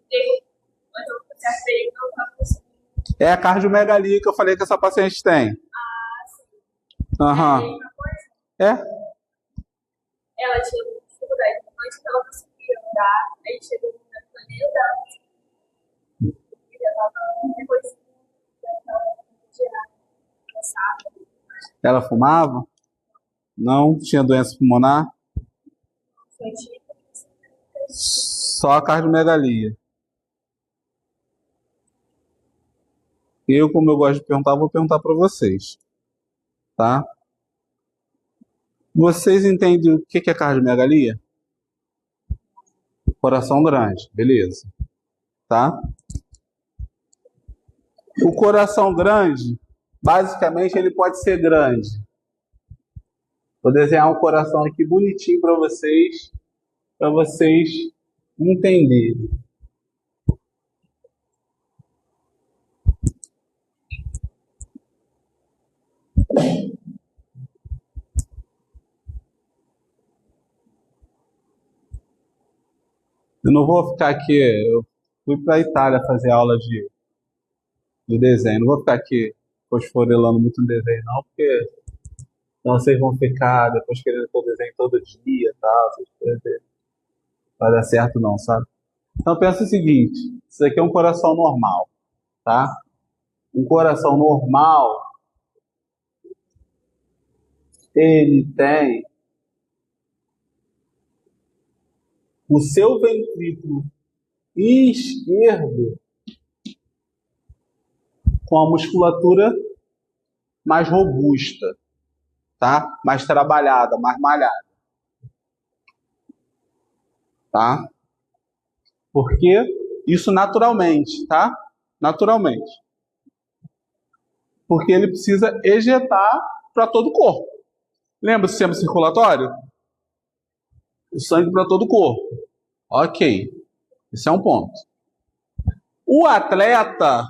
mas eu comecei a ver que não estava conseguindo. É a cardiomegalia que eu falei que essa paciente tem. Sim. É? Ela tinha muita dificuldade. Antes que ela conseguia andar, aí chegou no momento que ela nem andava. E já estava depois já estava cansada. Ela fumava? Não? Tinha doença pulmonar? Só a cardiomegalia. Eu, como eu gosto de perguntar, vou perguntar para vocês, tá? Vocês entendem o que é cardiomegalia? Coração grande, beleza, tá? O coração grande, basicamente, ele pode ser grande. Vou desenhar um coração aqui bonitinho para vocês entenderem. Eu não vou ficar aqui, eu fui para a Itália fazer aula de desenho, não vou ficar aqui fosforelando muito no desenho não, porque senão vocês vão ficar depois querendo que eu desenhe todo dia e tal, essas coisas. Não vai dar certo não, sabe? Então pensa o seguinte, isso aqui é um coração normal, tá? Um coração normal, ele tem o seu ventrículo esquerdo com a musculatura mais robusta, tá? Mais trabalhada, mais malhada, tá? Porque isso naturalmente, tá? Naturalmente. Porque ele precisa ejetar para todo o corpo. Lembra o sistema circulatório? O sangue para todo o corpo. Ok. Esse é um ponto. O atleta,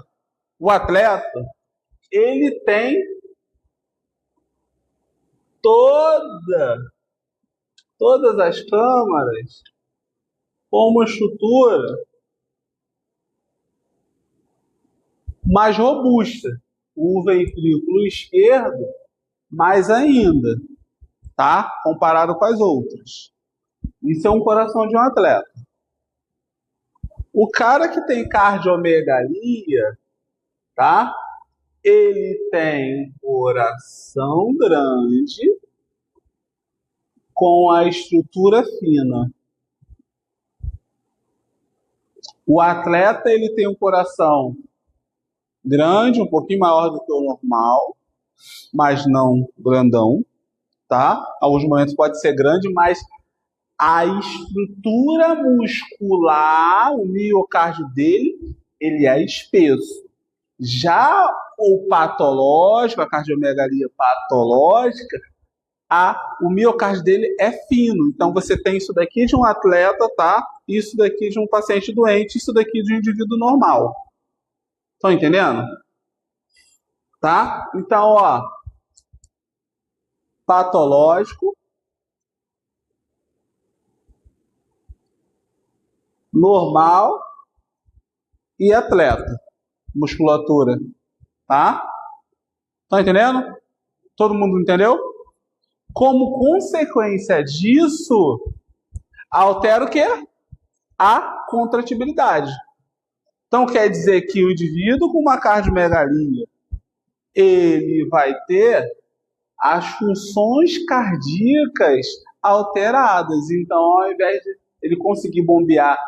ele tem todas as câmaras com uma estrutura mais robusta. O ventrículo esquerdo, mais ainda, tá? Comparado com as outras. Isso é um coração de um atleta. O cara que tem cardiomegalia, tá? Ele tem coração grande com a estrutura fina. O atleta, ele tem um coração grande, um pouquinho maior do que o normal, mas não grandão, tá? Alguns momentos pode ser grande, mas a estrutura muscular, o miocárdio dele, ele é espesso. Já o patológico, a cardiomegalia patológica, o miocárdio dele é fino. Então você tem isso daqui de um atleta, tá? Isso daqui de um paciente doente, isso daqui de um indivíduo normal. Estão entendendo? Tá? Então, ó, patológico, normal e atleta, musculatura, tá? Tá entendendo? Todo mundo entendeu? Como consequência disso, altera o quê? A contratibilidade. Então quer dizer que o indivíduo com uma cardiomegalia, ele vai ter as funções cardíacas alteradas. Então, ao invés de ele conseguir bombear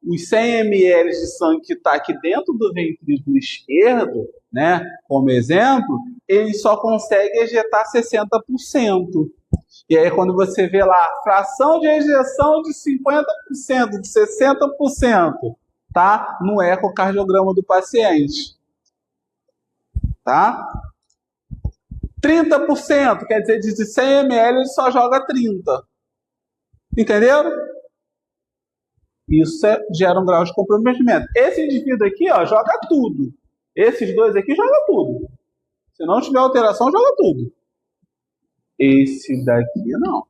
os 100 ml de sangue que está aqui dentro do ventrículo esquerdo, né, como exemplo, ele só consegue ejetar 60%. E aí, quando você vê lá a fração de ejeção de 50%, de 60%, tá? No ecocardiograma do paciente. Tá? 30%, quer dizer, de 100 ml ele só joga 30. Entenderam? Isso gera um grau de comprometimento. Esse indivíduo aqui, ó, joga tudo. Esses dois aqui jogam tudo. Se não tiver alteração, joga tudo. Esse daqui não.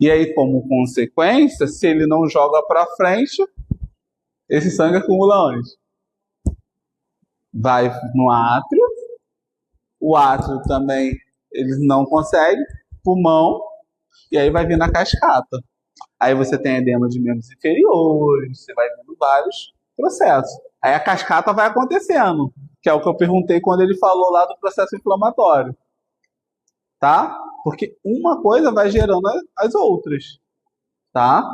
E aí, como consequência, se ele não joga para frente, esse sangue acumula onde? Vai no átrio. O átrio também eles não conseguem. Pulmão. E aí vai vir na cascata. Aí você tem edema de membros inferiores, você vai vendo vários processos. Aí a cascata vai acontecendo, que é o que eu perguntei quando ele falou lá do processo inflamatório. Tá? Porque uma coisa vai gerando as outras. Tá?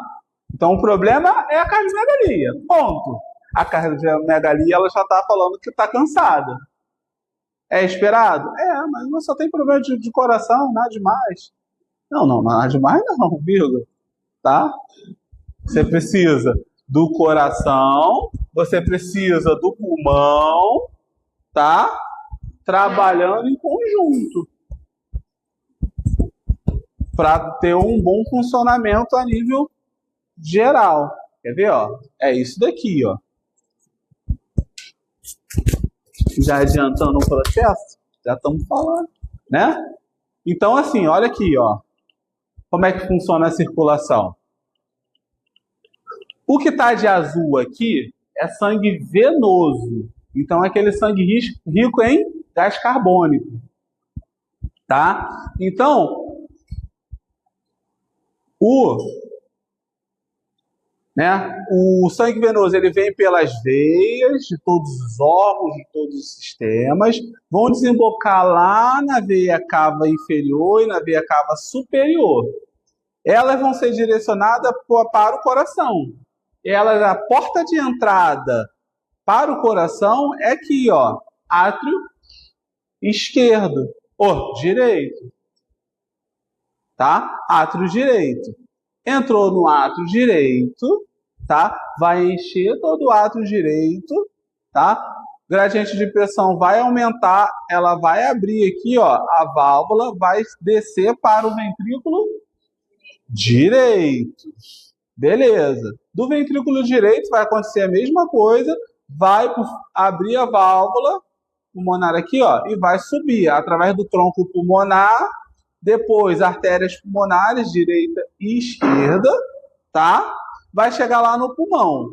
Então o problema é a cardiomegalia. Ponto. A cardiomegalia, ela já está falando que está cansada. É esperado? Mas você só tem problema de coração, nada demais. Não, nada demais não, vírgula. Tá? Você precisa do coração, você precisa do pulmão, tá? Trabalhando em conjunto para ter um bom funcionamento a nível geral. Quer ver, ó? É isso daqui, ó. Já adiantando o processo, já estamos falando, né? Então, assim, olha aqui, ó. Como é que funciona a circulação? O que está de azul aqui é sangue venoso. Então, é aquele sangue rico em gás carbônico. Tá? Então, o sangue venoso ele vem pelas veias de todos os órgãos, de todos os sistemas, vão desembocar lá na veia cava inferior e na veia cava superior. Elas vão ser direcionadas para o coração. A porta de entrada para o coração é aqui, ó, átrio esquerdo, ou direito, tá? Átrio direito. Entrou no átrio direito, tá? Vai encher todo o átrio direito, tá? Gradiente de pressão vai aumentar, ela vai abrir aqui, ó, a válvula vai descer para o ventrículo direito. Beleza. Do ventrículo direito vai acontecer a mesma coisa, vai abrir a válvula pulmonar aqui, ó, e vai subir através do tronco pulmonar, depois artérias pulmonares, direita e esquerda, tá? Vai chegar lá no pulmão.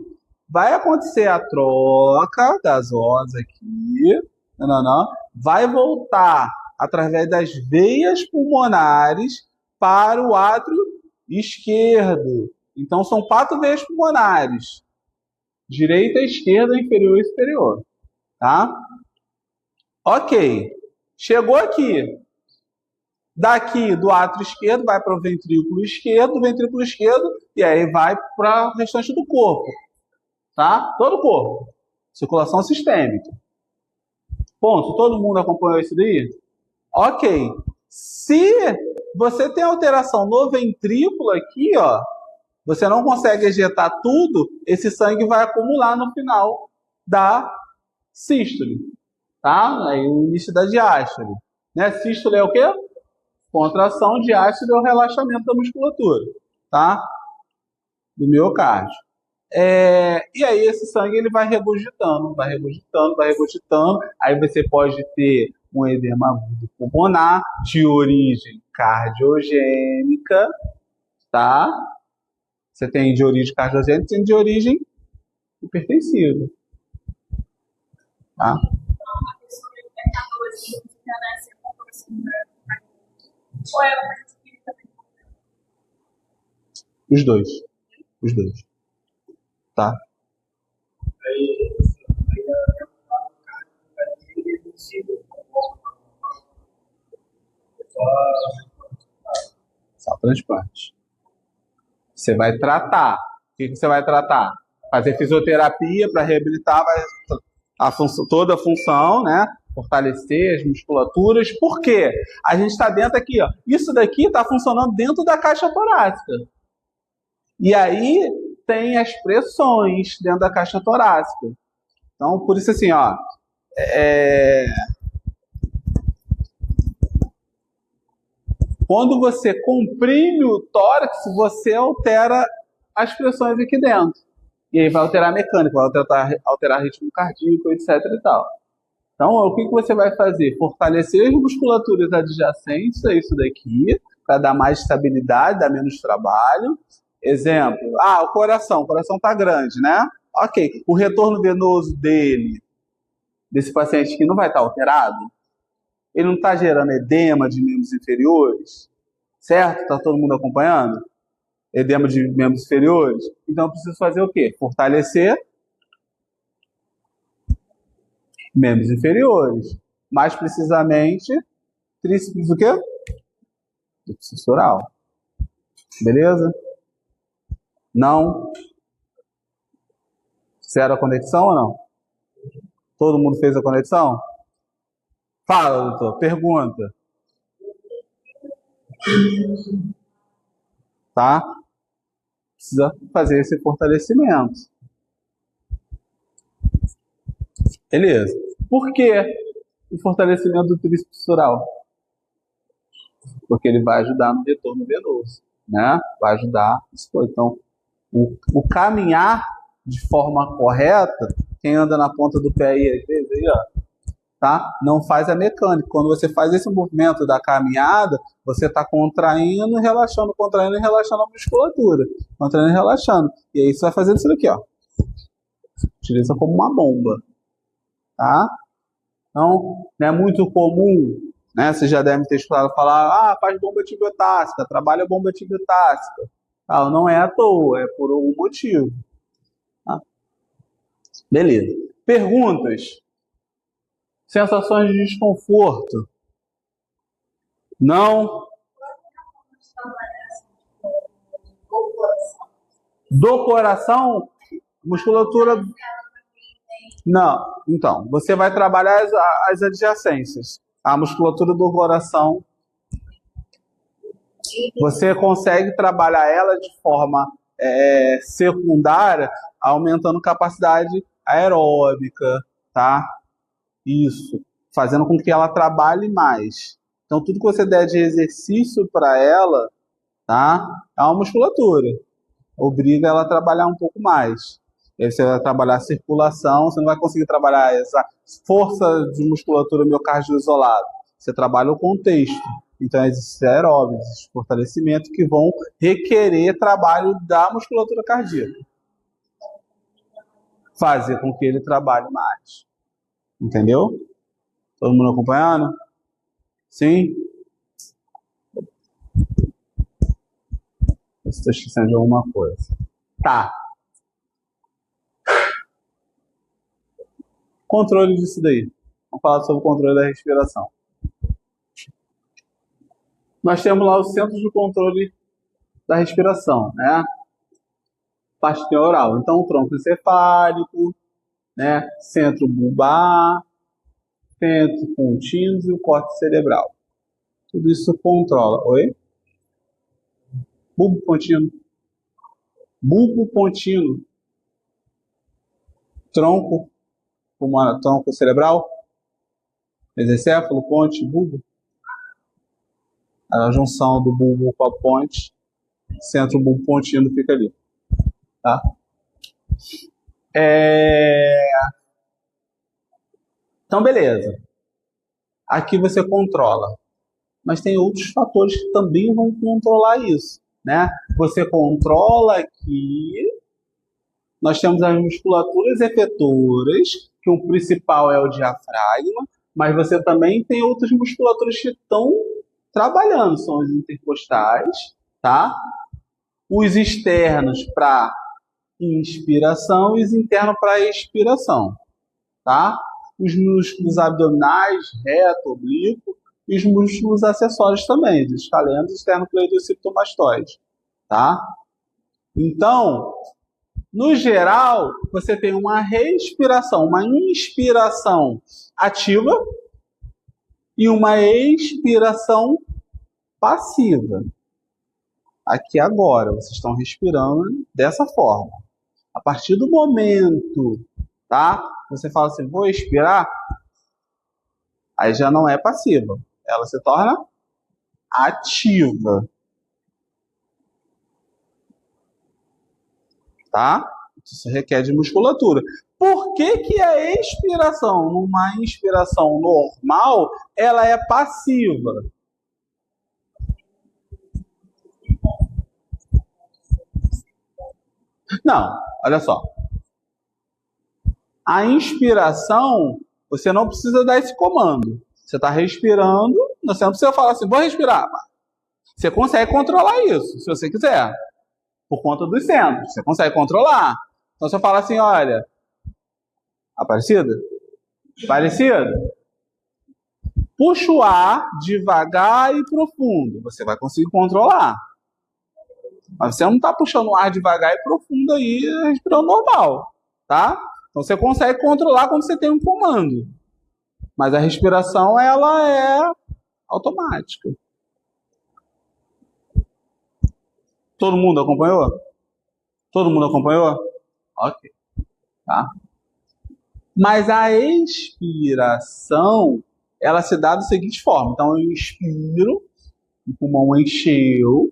Vai acontecer a troca das vozes aqui, vai voltar através das veias pulmonares para o átrio esquerdo. Então, são 4 veias pulmonares. Direita, esquerda, inferior e superior. Tá? Ok. Chegou aqui. Daqui, do átrio esquerdo, vai para o ventrículo esquerdo, do ventrículo esquerdo, e aí vai para o restante do corpo. Tá? Todo o corpo. Circulação sistêmica. Ponto. Todo mundo acompanhou isso daí? Ok. Se você tem alteração no ventrículo aqui, ó, você não consegue ejetar tudo, esse sangue vai acumular no final da sístole, tá? Aí o início da diástole. Né? Sístole é o quê? Contração, diástole é o relaxamento da musculatura, tá? Do miocárdio. E aí esse sangue ele vai regurgitando, aí você pode ter um edema agudo pulmonar de origem cardiogênica, tá? Você tem de origem cardiogênica, tem de origem hipertensiva, tá? Os dois, tá? Só transplante. Você vai tratar. O que você vai tratar? Fazer fisioterapia para reabilitar toda a função, né? Fortalecer as musculaturas. Por quê? A gente está dentro aqui, ó. Isso daqui está funcionando dentro da caixa torácica. E aí tem as pressões dentro da caixa torácica. Então, por isso assim, ó. Quando você comprime o tórax, você altera as pressões aqui dentro. E aí vai alterar a mecânica, vai alterar ritmo cardíaco, etc. e tal. Então, o que você vai fazer? Fortalecer as musculaturas adjacentes a isso daqui, para dar mais estabilidade, dar menos trabalho. Exemplo, o coração está grande, né? Ok, o retorno venoso desse paciente aqui não vai estar alterado? Ele não está gerando edema de membros inferiores? Certo? Está todo mundo acompanhando? Edema de membros inferiores? Então, eu preciso fazer o quê? Fortalecer membros inferiores. Mais precisamente, tríceps o quê? Tríceps oral. Beleza? Não? Fizeram a conexão ou não? Todo mundo fez a conexão? Fala, doutor. Pergunta. Tá? Precisa fazer esse fortalecimento. Beleza. Por que o fortalecimento do tríceps sural? Porque ele vai ajudar no retorno venoso, né? Vai ajudar. Então, o caminhar de forma correta, quem anda na ponta do pé aí, às vezes, aí, ó, tá? Não faz a mecânica. Quando você faz esse movimento da caminhada, você está contraindo e relaxando a musculatura. Contraindo e relaxando. E aí você vai fazendo isso daqui, ó. Utiliza como uma bomba. Tá? Então, não é muito comum, né? Você já deve ter escutado falar, faz bomba tibiotássica, trabalha bomba tibiotássica. Não é à toa, é por algum motivo. Tá? Beleza. Perguntas? Sensações de desconforto? Não? Do coração? Musculatura... Não. Então, você vai trabalhar as adjacências. A musculatura do coração, você consegue trabalhar ela de forma secundária, aumentando capacidade aeróbica, tá? Isso, fazendo com que ela trabalhe mais. Então, tudo que você der de exercício para ela, tá? É uma musculatura. Obriga ela a trabalhar um pouco mais. E aí você vai trabalhar a circulação, você não vai conseguir trabalhar essa força de musculatura miocárdio isolado. Você trabalha o contexto. Então, existem aeróbios, existem fortalecimento que vão requerer trabalho da musculatura cardíaca. Fazer com que ele trabalhe mais. Entendeu? Todo mundo acompanhando? Sim? Estou esquecendo de alguma coisa. Tá. Controle disso daí. Vamos falar sobre o controle da respiração. Nós temos lá o centro de controle da respiração, né? Parte neural. Então, o tronco encefálico, né? Centro bulbar, centro contínuo e o córtex cerebral. Tudo isso controla. Oi? Bulbo contínuo. Bulbo contínuo. Tronco pulmonar, tronco cerebral. Mesencéfalo, ponte, bulbo. A junção do bulbo com a ponte. Centro bulbo contínuo fica ali. Tá? Então, beleza. Aqui você controla. Mas tem outros fatores que também vão controlar isso, né? Você controla aqui. Nós temos as musculaturas efetoras, que o principal é o diafragma, mas você também tem outras musculaturas que estão trabalhando. São os intercostais, tá? Os externos para inspiração e os internos para expiração, tá? Os músculos abdominais, reto, oblíquo, e os músculos acessórios também, dos escalenos, esternocleidomastoide, tá? Então, no geral, você tem uma respiração, uma inspiração ativa e uma expiração passiva. Aqui agora, vocês estão respirando dessa forma. A partir do momento, tá? Você fala assim, vou expirar, aí já não é passiva. Ela se torna ativa. Tá? Isso requer de musculatura. Por que que a expiração, numa inspiração normal, ela é passiva? Não, olha só. A inspiração, você não precisa dar esse comando. Você está respirando, você não precisa falar assim, vou respirar. Você consegue controlar isso, se você quiser. Por conta dos centros, você consegue controlar. Então, você fala assim, olha, Aparecida? Aparecida? Puxa o ar devagar e profundo. Você vai conseguir controlar. Mas você não está puxando o ar devagar e profundo aí, respirando normal. tá? Então você consegue controlar quando você tem um comando. Mas a respiração, ela é automática. Todo mundo acompanhou? Todo mundo acompanhou? Ok. Tá? Mas a expiração, ela se dá da seguinte forma. Então eu inspiro, o pulmão encheu.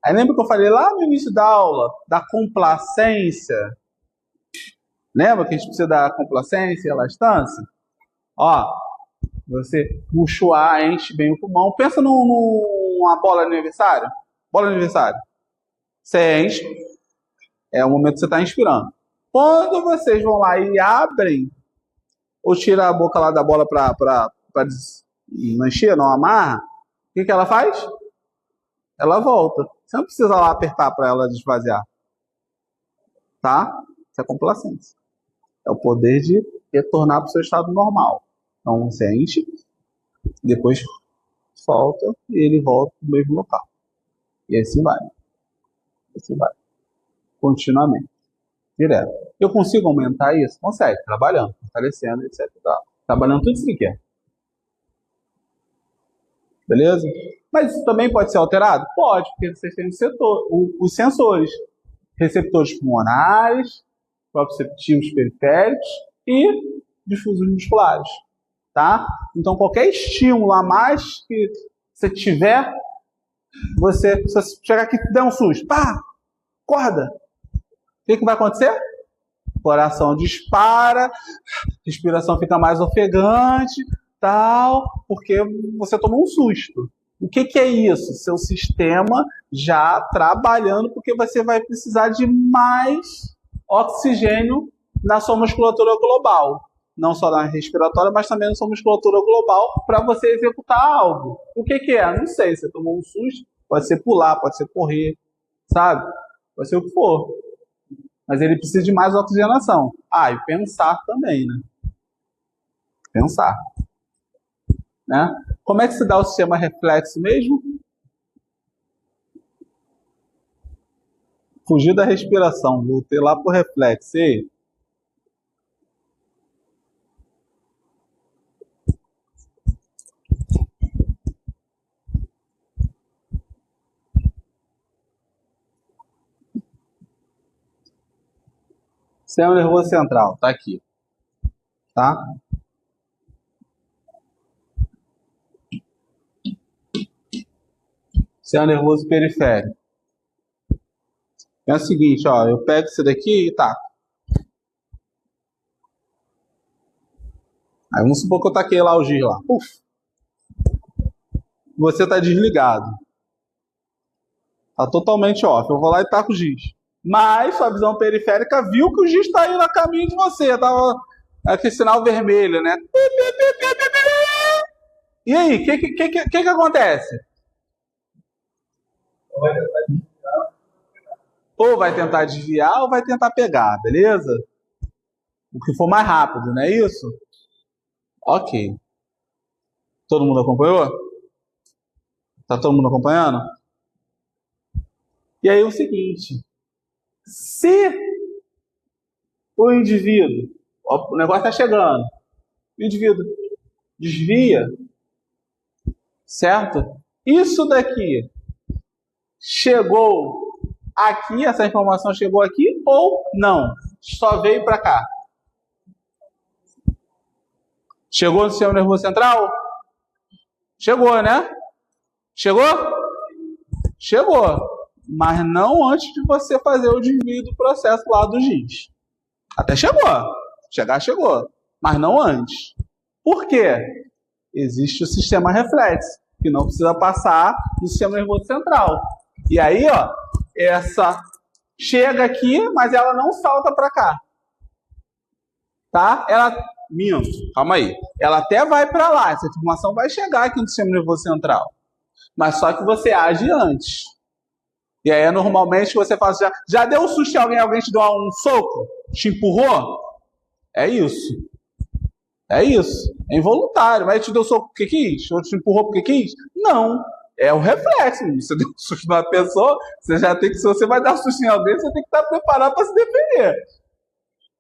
Aí lembra que eu falei lá no início da aula da complacência? Lembra que a gente precisa da complacência e elastância? Ó, você puxa o ar, enche bem o pulmão. Pensa numa bola de aniversário. Bola de aniversário. Você enche. É o momento que você está inspirando. Quando vocês vão lá e abrem, ou tira a boca lá da bola para não encher, não amarra, o que ela faz? Ela volta. Você não precisa lá apertar para ela desvaziar. Tá? Isso é complacência. É o poder de retornar para o seu estado normal. Então você enche, depois solta e ele volta para o mesmo local. E assim vai. Assim vai. Continuamente. Direto. Eu consigo aumentar isso? Consegue. Trabalhando, fortalecendo, etc. Trabalhando tudo isso que quer. Beleza? Mas isso também pode ser alterado? Pode, porque vocês têm os sensores. Receptores pulmonares, proprioceptivos periféricos e difusores musculares. Tá? Então, qualquer estímulo a mais que você tiver, se você chegar aqui e der um susto, pá, acorda. O que vai acontecer? O coração dispara, respiração fica mais ofegante, tal, porque você tomou um susto. O que é isso? Seu sistema já trabalhando, porque você vai precisar de mais oxigênio na sua musculatura global. Não só na respiratória, mas também na sua musculatura global, para você executar algo. O que é? Não sei. Você tomou um susto, pode ser pular, pode ser correr, sabe? Pode ser o que for. Mas ele precisa de mais oxigenação. Ah, e pensar também, né? Pensar. Né? Como é que se dá o sistema reflexo mesmo? Fugir da respiração. Voltei lá pro reflexo. E sistema nervoso central, tá aqui. Tá? Sistema nervoso periférico. É o seguinte, ó, eu pego isso daqui e taco. Aí vamos supor que eu taquei lá o giz lá. Uf. Você está desligado. Tá totalmente off. Eu vou lá e taco o giz. Mas sua visão periférica viu que o giz está indo a caminho de você. Tava aquele sinal vermelho, né? E aí, o que acontece? Ou vai tentar desviar ou vai tentar pegar, beleza? O que for mais rápido, não é isso? Ok. Todo mundo acompanhou? Tá todo mundo acompanhando? E aí o seguinte, se o indivíduo, ó, o negócio está chegando, o indivíduo desvia, certo? Isso daqui chegou aqui, essa informação chegou aqui ou não? Só veio para cá. Chegou no sistema nervoso central? Chegou, né? Chegou? Chegou. Mas não antes de você fazer o desvio do processo lá do giz. Até chegou. Chegar, chegou. Mas não antes. Por quê? Existe o sistema reflexo, que não precisa passar no sistema nervoso central. E aí, ó, essa chega aqui, mas ela não salta para cá. Tá? Minto, calma aí. Ela até vai para lá. Essa informação vai chegar aqui no sistema nervoso central. Mas só que você age antes. E aí, normalmente, você faz... Já deu um susto em alguém te deu um soco? Te empurrou? É isso. É isso. É involuntário. Mas te deu soco porque quis? Ou te empurrou porque quis? Não. É o reflexo. Você deu um susto numa pessoa, você já tem que... Se você vai dar um susto em alguém, você tem que estar preparado para se defender.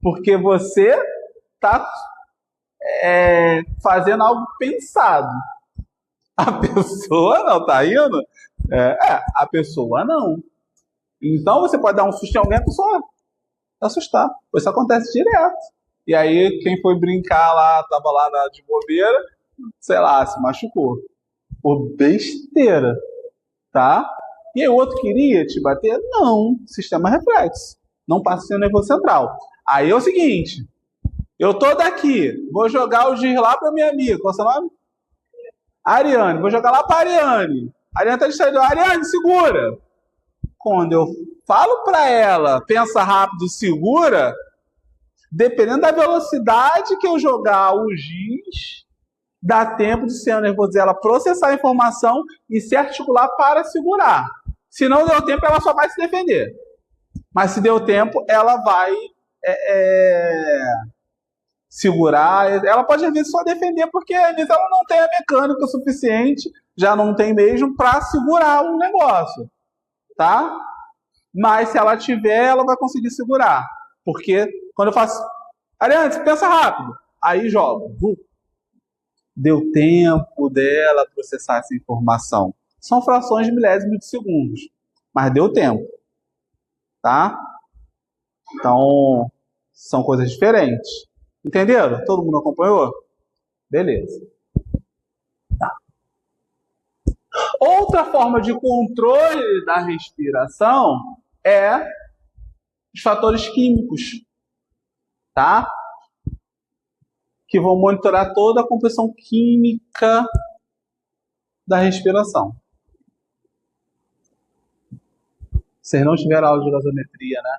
Porque você está fazendo algo pensado. A pessoa não está indo? A pessoa não. Então você pode dar um susto em alguém, a pessoa assustar. Isso acontece direto. E aí quem foi brincar lá, tava lá de bobeira, sei lá, se machucou. Por besteira, tá? E aí o outro queria te bater? Não. Sistema reflexo. Não passa o seu nervoso central. Aí é o seguinte, eu tô daqui, vou jogar o giz lá pra minha amiga. Qual é o seu nome? Ariane. Vou jogar lá pra Ariane. A Ariane tá distraída. Ariane, segura! Quando eu falo pra ela, pensa rápido, segura, dependendo da velocidade que eu jogar o giz, dá tempo de ser nervoso dela processar a informação e se articular para segurar. Se não deu tempo, ela só vai se defender. Mas se deu tempo, ela vai segurar. Ela pode, às vezes, só defender, porque às vezes ela não tem a mecânica suficiente, já não tem mesmo, para segurar um negócio. Tá? Mas se ela tiver, ela vai conseguir segurar. Porque quando eu faço... Ariane, pensa rápido. Aí jogo. Deu tempo dela processar essa informação. São frações de milésimos de segundos. Mas deu tempo. Tá? Então, são coisas diferentes. Entenderam? Todo mundo acompanhou? Beleza. Tá. Outra forma de controle da respiração é os fatores químicos, tá? Que vão monitorar toda a composição química da respiração. Vocês não tiveram aula de gasometria, né?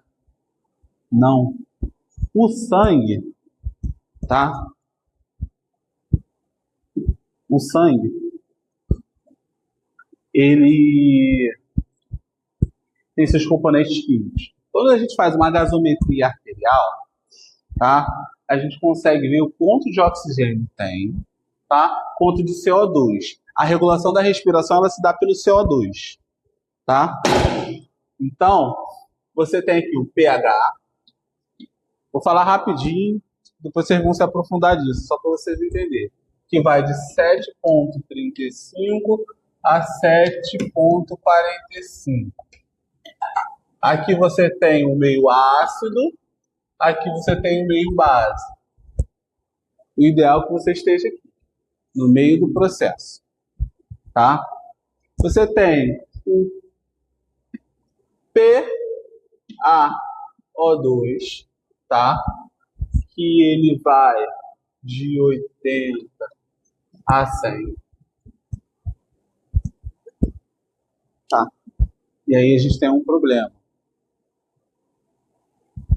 Não. O sangue, tá? O sangue, ele tem seus componentes químicos. Quando a gente faz uma gasometria arterial, tá? A gente consegue ver o quanto de oxigênio tem, tá? Quanto de CO2. A regulação da respiração, ela se dá pelo CO2, tá? Então, você tem aqui o pH. Vou falar rapidinho, depois vocês vão se aprofundar disso, só para vocês entenderem. Que vai de 7,35 a 7,45. Aqui você tem o meio ácido, aqui você tem o meio base. O ideal é que você esteja aqui, no meio do processo. Tá? Você tem o PaO2, tá? Que ele vai de 80 a 100. Tá? E aí a gente tem um problema.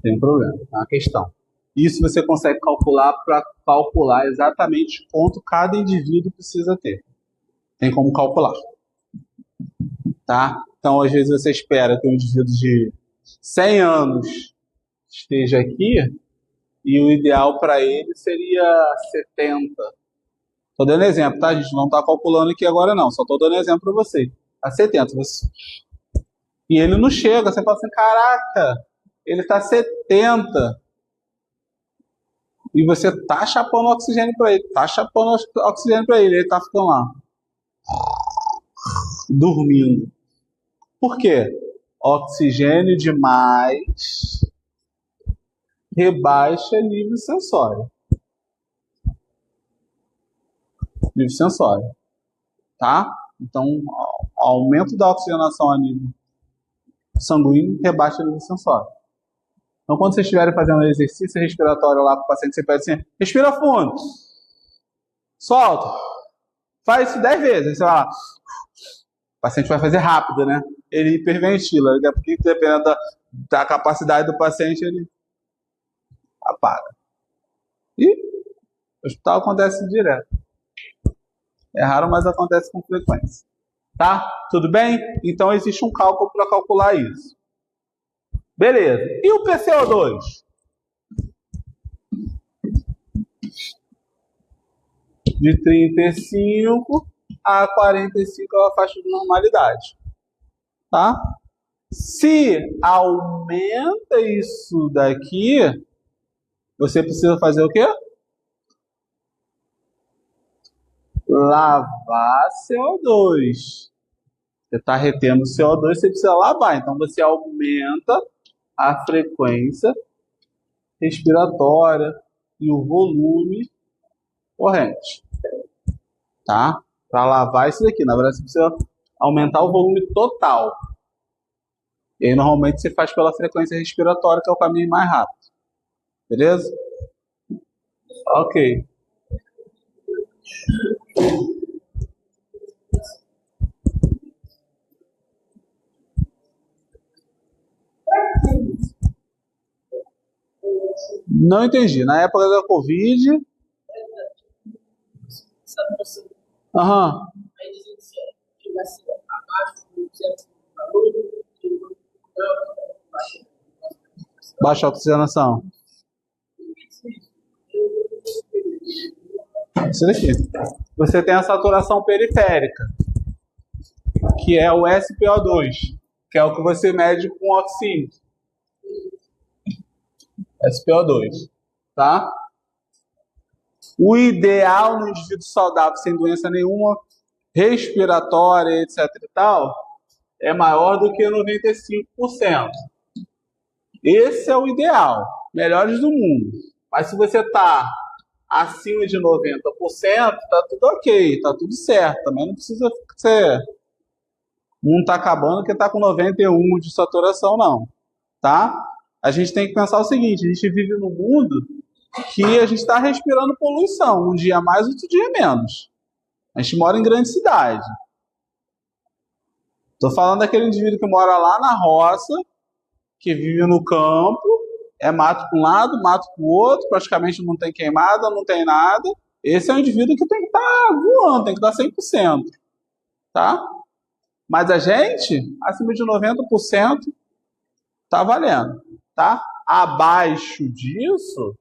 Tem um problema, é uma questão. Isso você consegue calcular para calcular exatamente quanto cada indivíduo precisa ter. Tem como calcular. Tá? Então, às vezes você espera que um indivíduo de 100 anos esteja aqui e o ideal para ele seria 70. Estou dando exemplo, tá? A gente não está calculando aqui agora, não. Só estou dando exemplo para vocês. A 70. E ele não chega. Você fala assim, caraca, ele está 70. E você tá chapando oxigênio para ele. Tá chapando oxigênio para ele. Ele tá ficando lá. Dormindo. Por quê? Oxigênio demais rebaixa nível sensório. Nível sensório. Tá? Então, o aumento da oxigenação a nível sanguíneo rebaixa nível sensório. Então, quando vocês estiverem fazendo um exercício respiratório lá com o paciente, você pede assim, respira fundo. Solta. Faz isso 10 vezes. Você vai lá. O paciente vai fazer rápido, né? Ele hiperventila. Porque dependendo da capacidade do paciente, ele apaga. E no hospital acontece direto. É raro, mas acontece com frequência. Tá? Tudo bem? Então existe um cálculo para calcular isso. Beleza. E o PCO2? De 35 a 45 é a faixa de normalidade. Tá? Se aumenta isso daqui, Você precisa fazer o quê? Lavar CO2. Você está retendo CO2, você precisa lavar. Então, você aumenta a frequência respiratória e o volume corrente. Tá? Para lavar isso daqui. Na verdade, você precisa aumentar o volume total. E aí, normalmente, você faz pela frequência respiratória, que é o caminho mais rápido. Beleza? Ok. Não entendi. Na época da Covid... Aham. Baixa a oxigenação. Isso daqui. Você tem a saturação periférica, que é o SpO2, que é o que você mede com oxímetro. SpO2, tá? O ideal no indivíduo saudável, sem doença nenhuma, respiratória, etc e tal, é maior do que 95%. Esse é o ideal, melhores do mundo. Mas se você está acima de 90%, tá tudo ok, tá tudo certo. Também não precisa ser... Não tá acabando que tá com 91 de saturação, não. Tá? A gente tem que pensar o seguinte, a gente vive num mundo que a gente está respirando poluição. Um dia mais, outro dia menos. A gente mora em grande cidade. Tô falando daquele indivíduo que mora lá na roça, que vive no campo, é mato para um lado, mato para o outro, praticamente não tem queimada, não tem nada. Esse é um indivíduo que tem que estar voando, tem que estar 100%. Tá? Mas a gente, acima de 90%, tá valendo. Tá? Abaixo disso,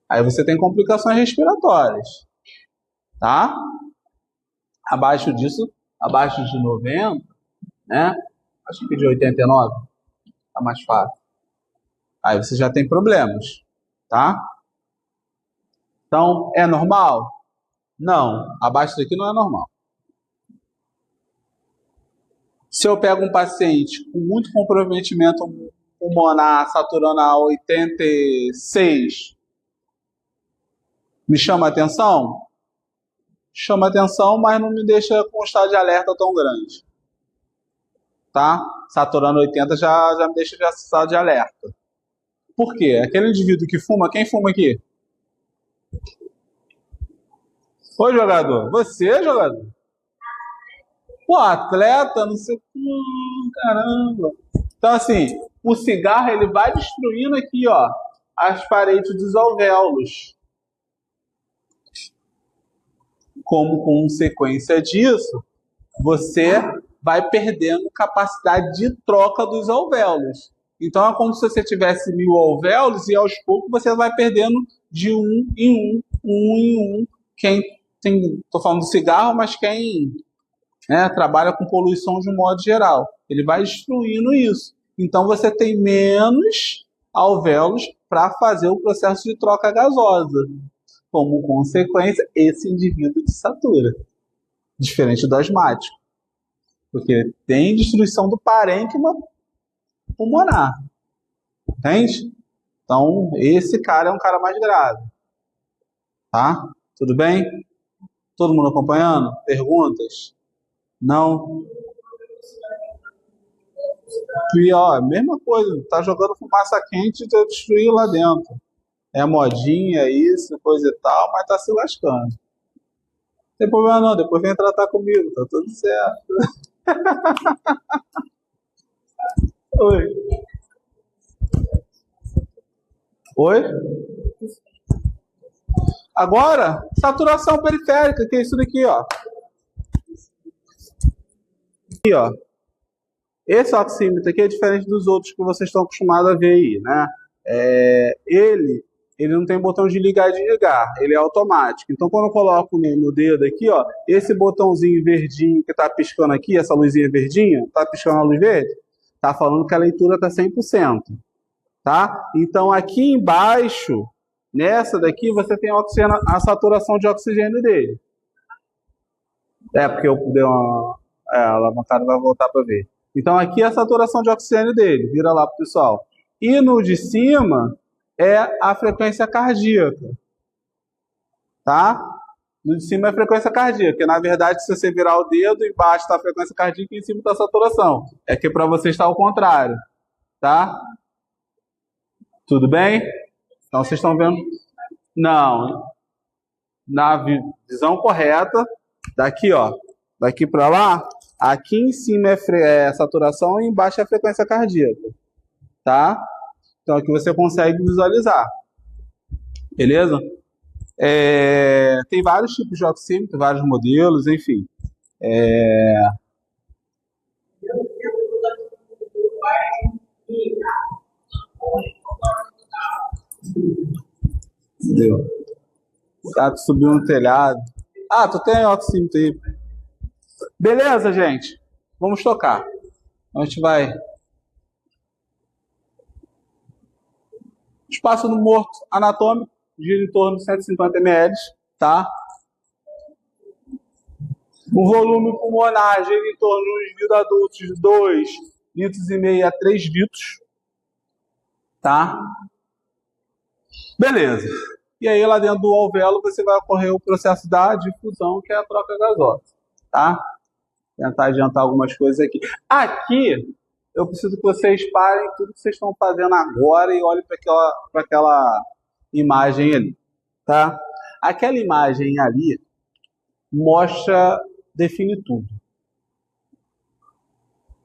aí você tem complicações respiratórias. Tá? Abaixo disso, abaixo de 90, né? Acho que de 89, tá mais fácil. Aí você já tem problemas, tá? Então, é normal? Não, abaixo daqui não é normal. Se eu pego um paciente com muito comprometimento pulmonar, saturando a 86, me chama a atenção? Chama a atenção, mas não me deixa com um estado de alerta tão grande. Tá? Saturando 80 já me deixa de estado de alerta. Por quê? Aquele indivíduo que fuma, quem fuma aqui? Oi, jogador. Você, jogador? Pô, atleta, não sei... caramba. Então, assim, o cigarro, ele vai destruindo aqui, ó, as paredes dos alvéolos. Como consequência disso, você vai perdendo capacidade de troca dos alvéolos. Então é como se você tivesse 1000 alvéolos e aos poucos você vai perdendo de um em um. Quem tem, tô falando do cigarro, mas quem trabalha com poluição de um modo geral, ele vai destruindo isso. Então você tem menos alvéolos para fazer o processo de troca gasosa. Como consequência, esse indivíduo se satura. Diferente do asmático. Porque tem destruição do parênquima pulmonar. Entende? Então, esse cara é um cara mais grave. Tá? Tudo bem? Todo mundo acompanhando? Perguntas? Não? E, ó, mesma coisa. Tá jogando fumaça quente e tá destruindo lá dentro. É modinha, isso, coisa e tal, mas tá se lascando. Não tem problema não, depois vem tratar comigo, tá tudo certo. Oi. Oi? Agora, saturação periférica, que é isso daqui, ó. Aqui, ó. Esse oxímetro aqui é diferente dos outros que vocês estão acostumados a ver aí, né? Ele não tem botão de ligar e desligar, ele é automático. Então, quando eu coloco no dedo aqui, ó, esse botãozinho verdinho que tá piscando aqui, essa luzinha verdinha, tá piscando a luz verde, tá falando que a leitura tá 100%. tá? Então, aqui embaixo, nessa daqui, você tem a saturação de oxigênio dele. Porque eu dei uma alavancada, vai voltar para ver. Então, aqui é a saturação de oxigênio dele. Vira lá pro pessoal. E no de cima é a frequência cardíaca. Tá? No de cima é a frequência cardíaca. Que, na verdade, se você virar o dedo, embaixo está a frequência cardíaca e em cima está a saturação. É que para você está ao contrário. Tá? Tudo bem? Então, vocês estão vendo? Não. Na visão correta, daqui, ó. Daqui para lá, aqui em cima é saturação e embaixo é a frequência cardíaca. Tá? Então, aqui você consegue visualizar. Beleza? Tem vários tipos de oxímetro, vários modelos, enfim. Entendeu? O gato subiu no telhado. Tu tem oxímetro aí. Beleza, gente? Vamos tocar. A gente vai. Espaço no morto anatômico gira em torno de 150 ml, tá? O volume pulmonar gira em torno de vida adultos de 2,5 litros a 3 litros, tá? Beleza. E aí lá dentro do alvéolo você vai ocorrer o processo da difusão, que é a troca gasosa, tá? Tentar adiantar algumas coisas aqui. Aqui eu preciso que vocês parem tudo que vocês estão fazendo agora e olhem para aquela imagem ali, tá? Aquela imagem ali define tudo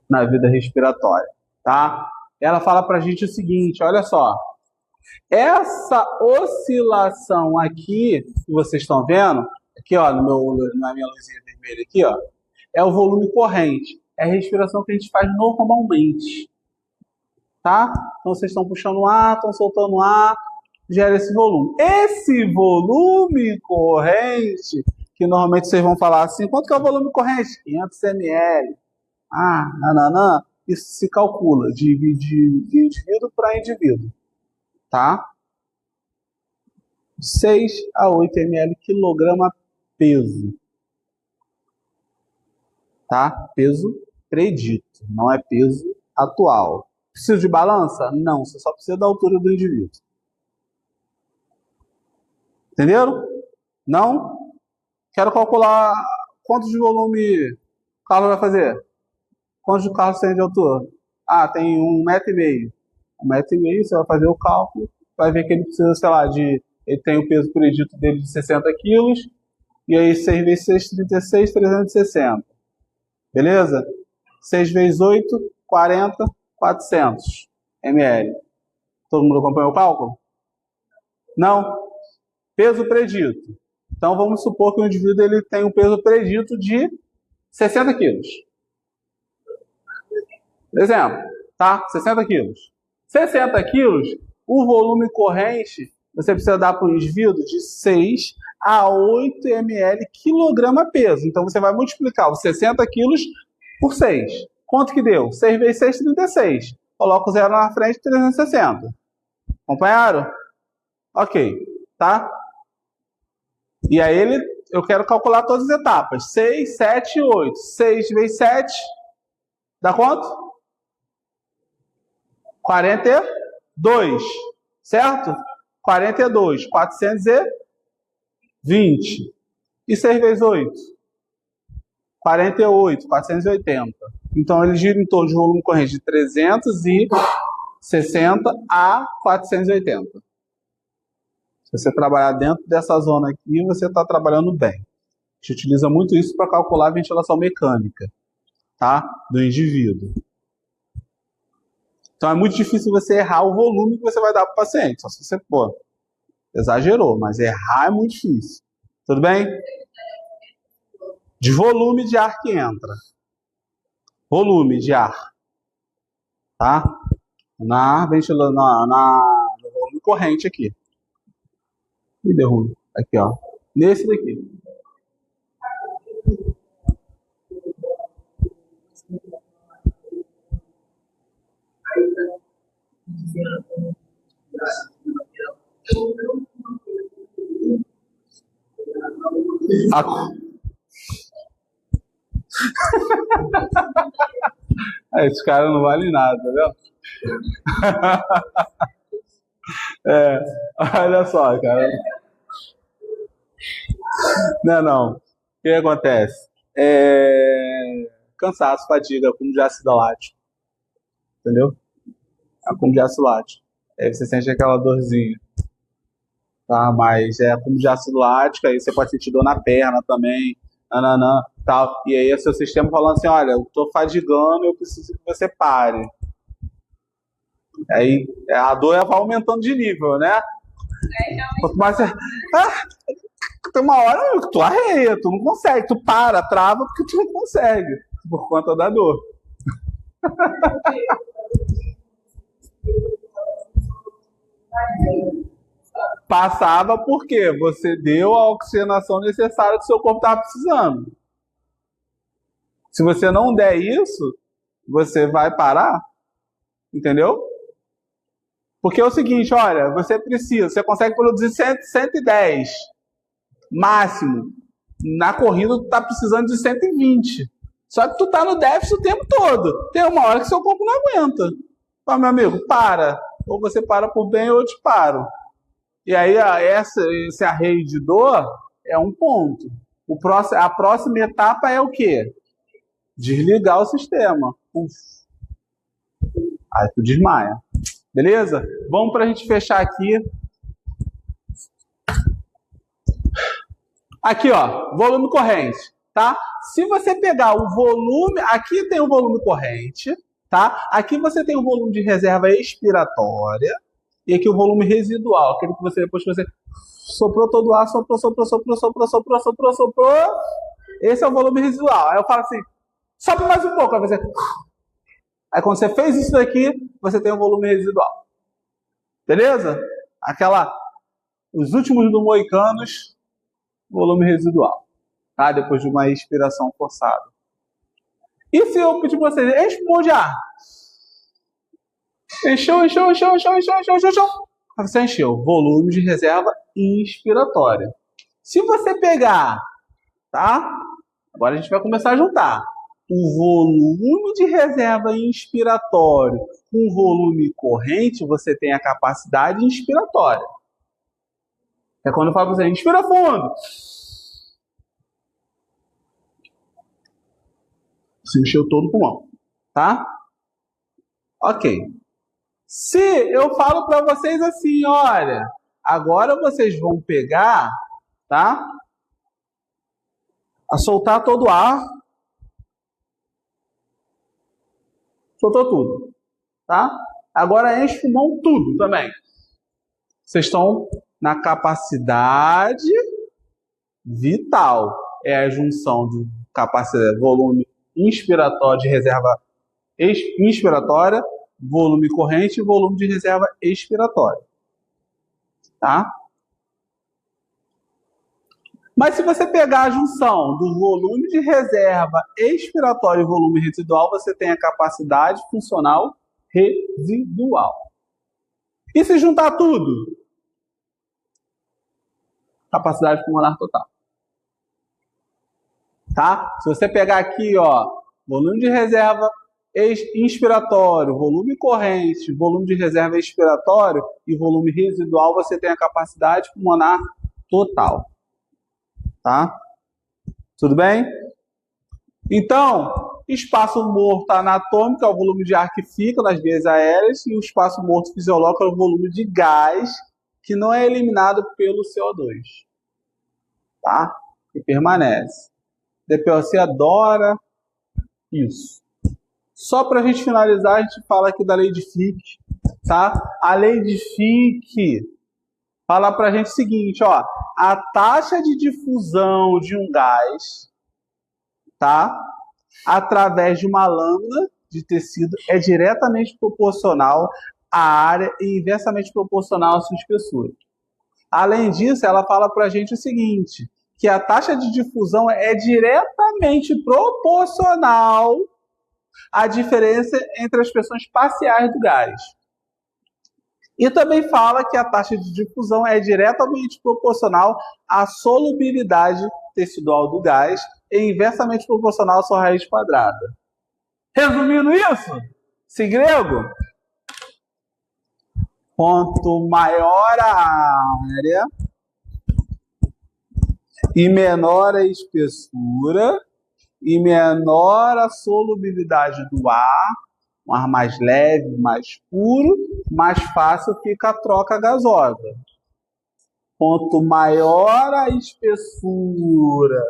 na vida respiratória, tá? Ela fala pra gente o seguinte, olha só. Essa oscilação aqui que vocês estão vendo, aqui ó, na minha luzinha vermelha aqui, ó, é o volume corrente. É a respiração que a gente faz normalmente. Tá? Então vocês estão puxando ar, estão soltando ar, gera esse volume. Esse volume corrente, que normalmente vocês vão falar assim, quanto que é o volume corrente? 500 ml. Isso se calcula de indivíduo para indivíduo. Tá? 6 a 8 ml quilograma peso. Tá? Peso predito, não é peso atual. Preciso de balança? Não, você só precisa da altura do indivíduo. Entenderam? Não? Quero calcular quanto de volume o carro vai fazer. Quanto de carro tem de altura? Tem 1,5 m. 1,5 m, você vai fazer o cálculo, vai ver que ele precisa, sei lá, ele tem o peso predito dele de 60 kg, e aí 6 vezes 6, 36, 360. Beleza? 6 vezes 8, 40, 400 ml. Todo mundo acompanhou o cálculo? Não? Peso predito. Então, vamos supor que o indivíduo ele tem um peso predito de 60 quilos. Exemplo, tá? 60 quilos. 60 quilos, o volume corrente, você precisa dar para o indivíduo de 6 a 8 ml quilograma peso. Então, você vai multiplicar os 60 quilos por 6. Quanto que deu? 6 vezes 6, 36. Coloca o zero na frente, 360. Acompanharam? Ok, tá? E aí eu quero calcular todas as etapas. 6, 7 e 8. 6 vezes 7 dá quanto? 42. Certo? 42. 420. E 6 vezes 8? 48. 480. Então ele gira em torno de volume corrente de 360 a 480. Se você trabalhar dentro dessa zona aqui, você está trabalhando bem. A gente utiliza muito isso para calcular a ventilação mecânica, tá? Do indivíduo. Então é muito difícil você errar o volume que você vai dar para o paciente. Só se você, exagerou, mas errar é muito difícil. Tudo bem? De volume de ar que entra. Volume de ar. Tá? No volume corrente aqui. E derrubo. Aqui, ó. Nesse daqui. Esses caras não valem nada, tá vendo? Olha só, cara. Não. O que acontece? Cansaço, fadiga, acúmulo de ácido lático. Entendeu? Acúmulo de ácido lático. Aí você sente aquela dorzinha. Tá? Mas é acúmulo de ácido lático, aí você pode sentir dor na perna também. Tal. E aí é seu sistema falando assim, olha, eu tô fadigando, eu preciso que você pare. Aí a dor vai aumentando de nível, né? Mas tem uma hora que tu arreia, tu não consegue, tu trava porque tu não consegue, por conta da dor. Passava porque você deu a oxigenação necessária que o seu corpo estava precisando. Se você não der isso, você vai parar, entendeu? Porque é o seguinte, olha, você consegue produzir 110 máximo. Na corrida tu tá precisando de 120. Só que tu tá no déficit o tempo todo. Tem uma hora que seu corpo não aguenta. Fala, meu amigo, para. Ou você para por bem ou eu te paro. E aí esse arreio de dor é um ponto. A próxima etapa é o quê? Desligar o sistema. Aí tu desmaia. Beleza? Vamos para a gente fechar aqui. Aqui, ó, volume corrente, tá? Se você pegar o volume, aqui tem o volume corrente, tá? Aqui você tem o volume de reserva expiratória e aqui o volume residual, aquele que você depois que você soprou todo o ar, soprou. Esse é o volume residual. Aí eu falo assim, sobe mais um pouco, aí você... Aí quando você fez isso daqui, você tem um volume residual. Beleza? Os últimos do Moicanos, volume residual. Tá? Depois de uma expiração forçada. E se eu pedir para vocês, enche o pulmão de ar. Encheu. Você encheu. Volume de reserva inspiratória. Se você pegar, tá? Agora a gente vai começar a juntar. O volume de reserva inspiratório com o volume corrente, você tem a capacidade inspiratória. É quando eu falo para você, inspira fundo. Você encheu todo o pulmão, tá? Ok. Se eu falo para vocês assim, olha, agora vocês vão pegar, tá? A soltar todo o ar. Soltou tudo, tá? Agora enche o pulmão tudo também. Vocês estão na capacidade vital. É a junção de capacidade, volume inspiratório de reserva inspiratória, volume corrente e volume de reserva expiratória. Tá? Mas se você pegar a junção do volume de reserva expiratório e volume residual, você tem a capacidade funcional residual. E se juntar tudo? Capacidade pulmonar total. Tá? Se você pegar aqui, ó, volume de reserva inspiratório, volume corrente, volume de reserva expiratório e volume residual, você tem a capacidade pulmonar total. Tá? Tudo bem? Então, espaço morto anatômico é o volume de ar que fica nas vias aéreas e o espaço morto fisiológico é o volume de gás que não é eliminado pelo CO2. Tá? E permanece. DPOC adora isso. Só para a gente finalizar, a gente fala aqui da lei de Fick. Tá? A lei de Fick fala para a gente o seguinte, ó. A taxa de difusão de um gás, tá? Através de uma lâmina de tecido é diretamente proporcional à área e inversamente proporcional à sua espessura. Além disso, ela fala para a gente o seguinte, que a taxa de difusão é diretamente proporcional à diferença entre as pressões parciais do gás. E também fala que a taxa de difusão é diretamente proporcional à solubilidade tecidual do gás e inversamente proporcional à sua raiz quadrada. Resumindo isso, esse grego, quanto maior a área e menor a espessura e menor a solubilidade do ar, um ar mais leve, mais puro, mais fácil fica a troca gasosa. Quanto maior a espessura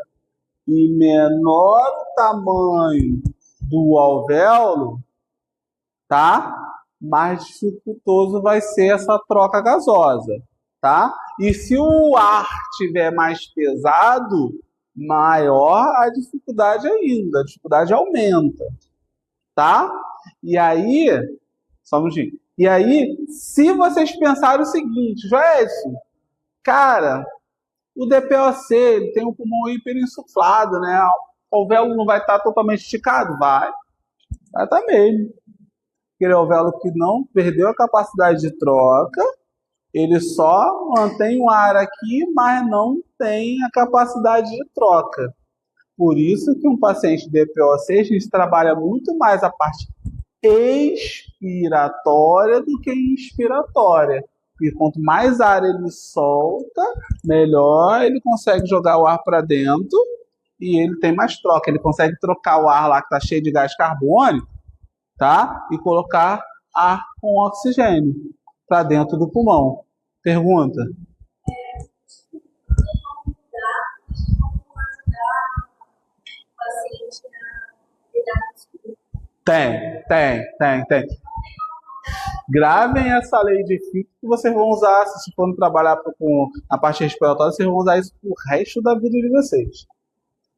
e menor o tamanho do alvéolo, tá? Mais dificultoso vai ser essa troca gasosa, tá? E se o ar estiver mais pesado, maior a dificuldade ainda, a dificuldade aumenta, tá? E aí, só um minutinho. E aí, se vocês pensarem o seguinte, Joécio, cara, o DPOC ele tem um pulmão hiperinsuflado, né? O alvéolo não vai estar totalmente esticado? Vai estar mesmo. Aquele alvéolo que não perdeu a capacidade de troca, ele só mantém o ar aqui, mas não tem a capacidade de troca. Por isso que um paciente DPOC, a gente trabalha muito mais a parte expiratória do que inspiratória. E quanto mais ar ele solta, melhor ele consegue jogar o ar para dentro e ele tem mais troca. Ele consegue trocar o ar lá que está cheio de gás carbônico, tá? E colocar ar com oxigênio para dentro do pulmão. Pergunta? Tem. Gravem essa lei de Fick que vocês vão usar, se for trabalhar com a parte respiratória, vocês vão usar isso pro resto da vida de vocês.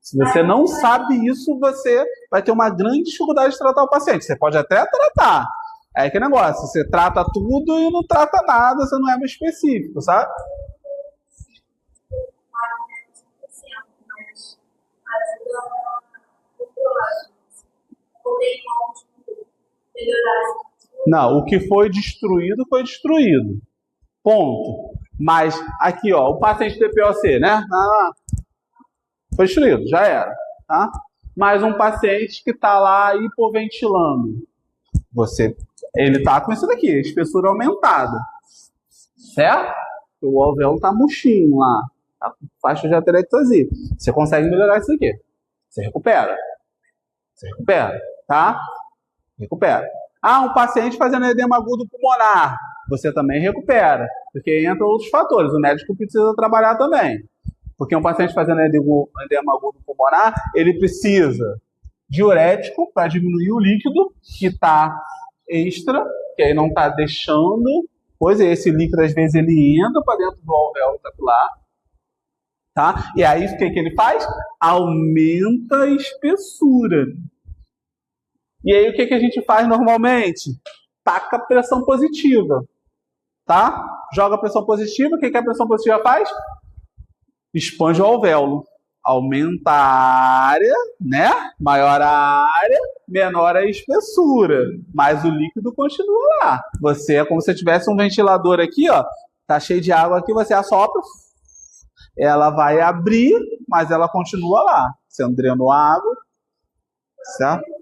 Se você não sabe isso, você vai ter uma grande dificuldade de tratar o paciente. Você pode até tratar. É que negócio, você trata tudo e não trata nada, você não é mais específico, sabe? Não, o que foi destruído, foi destruído. Ponto. Mas aqui, ó, o paciente DPOC, né? Foi destruído, já era, tá? Mas um paciente que está lá hipoventilando, ele tá com isso daqui, espessura aumentada, certo? O alvéolo tá murchinho lá, tá com faixa de atelectasia. Você consegue melhorar isso aqui. Você recupera, tá? Recupera. Um paciente fazendo edema agudo pulmonar, você também recupera, porque entra outros fatores. O médico precisa trabalhar também. Porque um paciente fazendo edema agudo pulmonar, ele precisa de diurético para diminuir o líquido que está extra, que aí não está deixando. Pois é, esse líquido às vezes ele entra para dentro do alvéolo capilar, tá? E aí o que ele faz? Aumenta a espessura. E aí o que a gente faz normalmente? Taca pressão positiva, tá? Joga pressão positiva, o que a pressão positiva faz? Expande o alvéolo, aumenta a área, né? Maior a área, menor a espessura, mas o líquido continua lá. Você é como se tivesse um ventilador aqui, ó, tá cheio de água aqui, você assopra, ela vai abrir, mas ela continua lá. Você drenou a água, certo?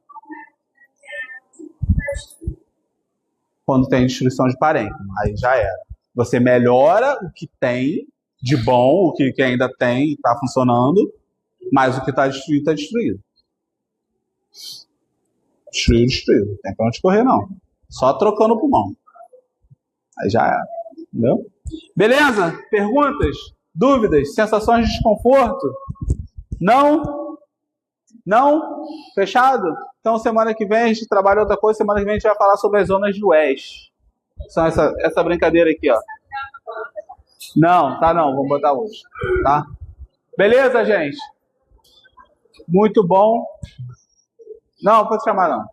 Quando tem destruição de parênquima, aí já era. Você melhora o que tem de bom, o que ainda tem e está funcionando, mas o que está destruído, está destruído. Destruído. Não tem pra onde correr, não. Só trocando o pulmão. Aí já era. Entendeu? Beleza? Perguntas? Dúvidas? Sensações de desconforto? Não? Não? Fechado? Então, semana que vem a gente trabalha outra coisa. Semana que vem a gente vai falar sobre as zonas de West. São essa brincadeira aqui, ó. Não, tá não. Vamos botar hoje. Tá? Beleza, gente? Muito bom. Não, pode chamar não.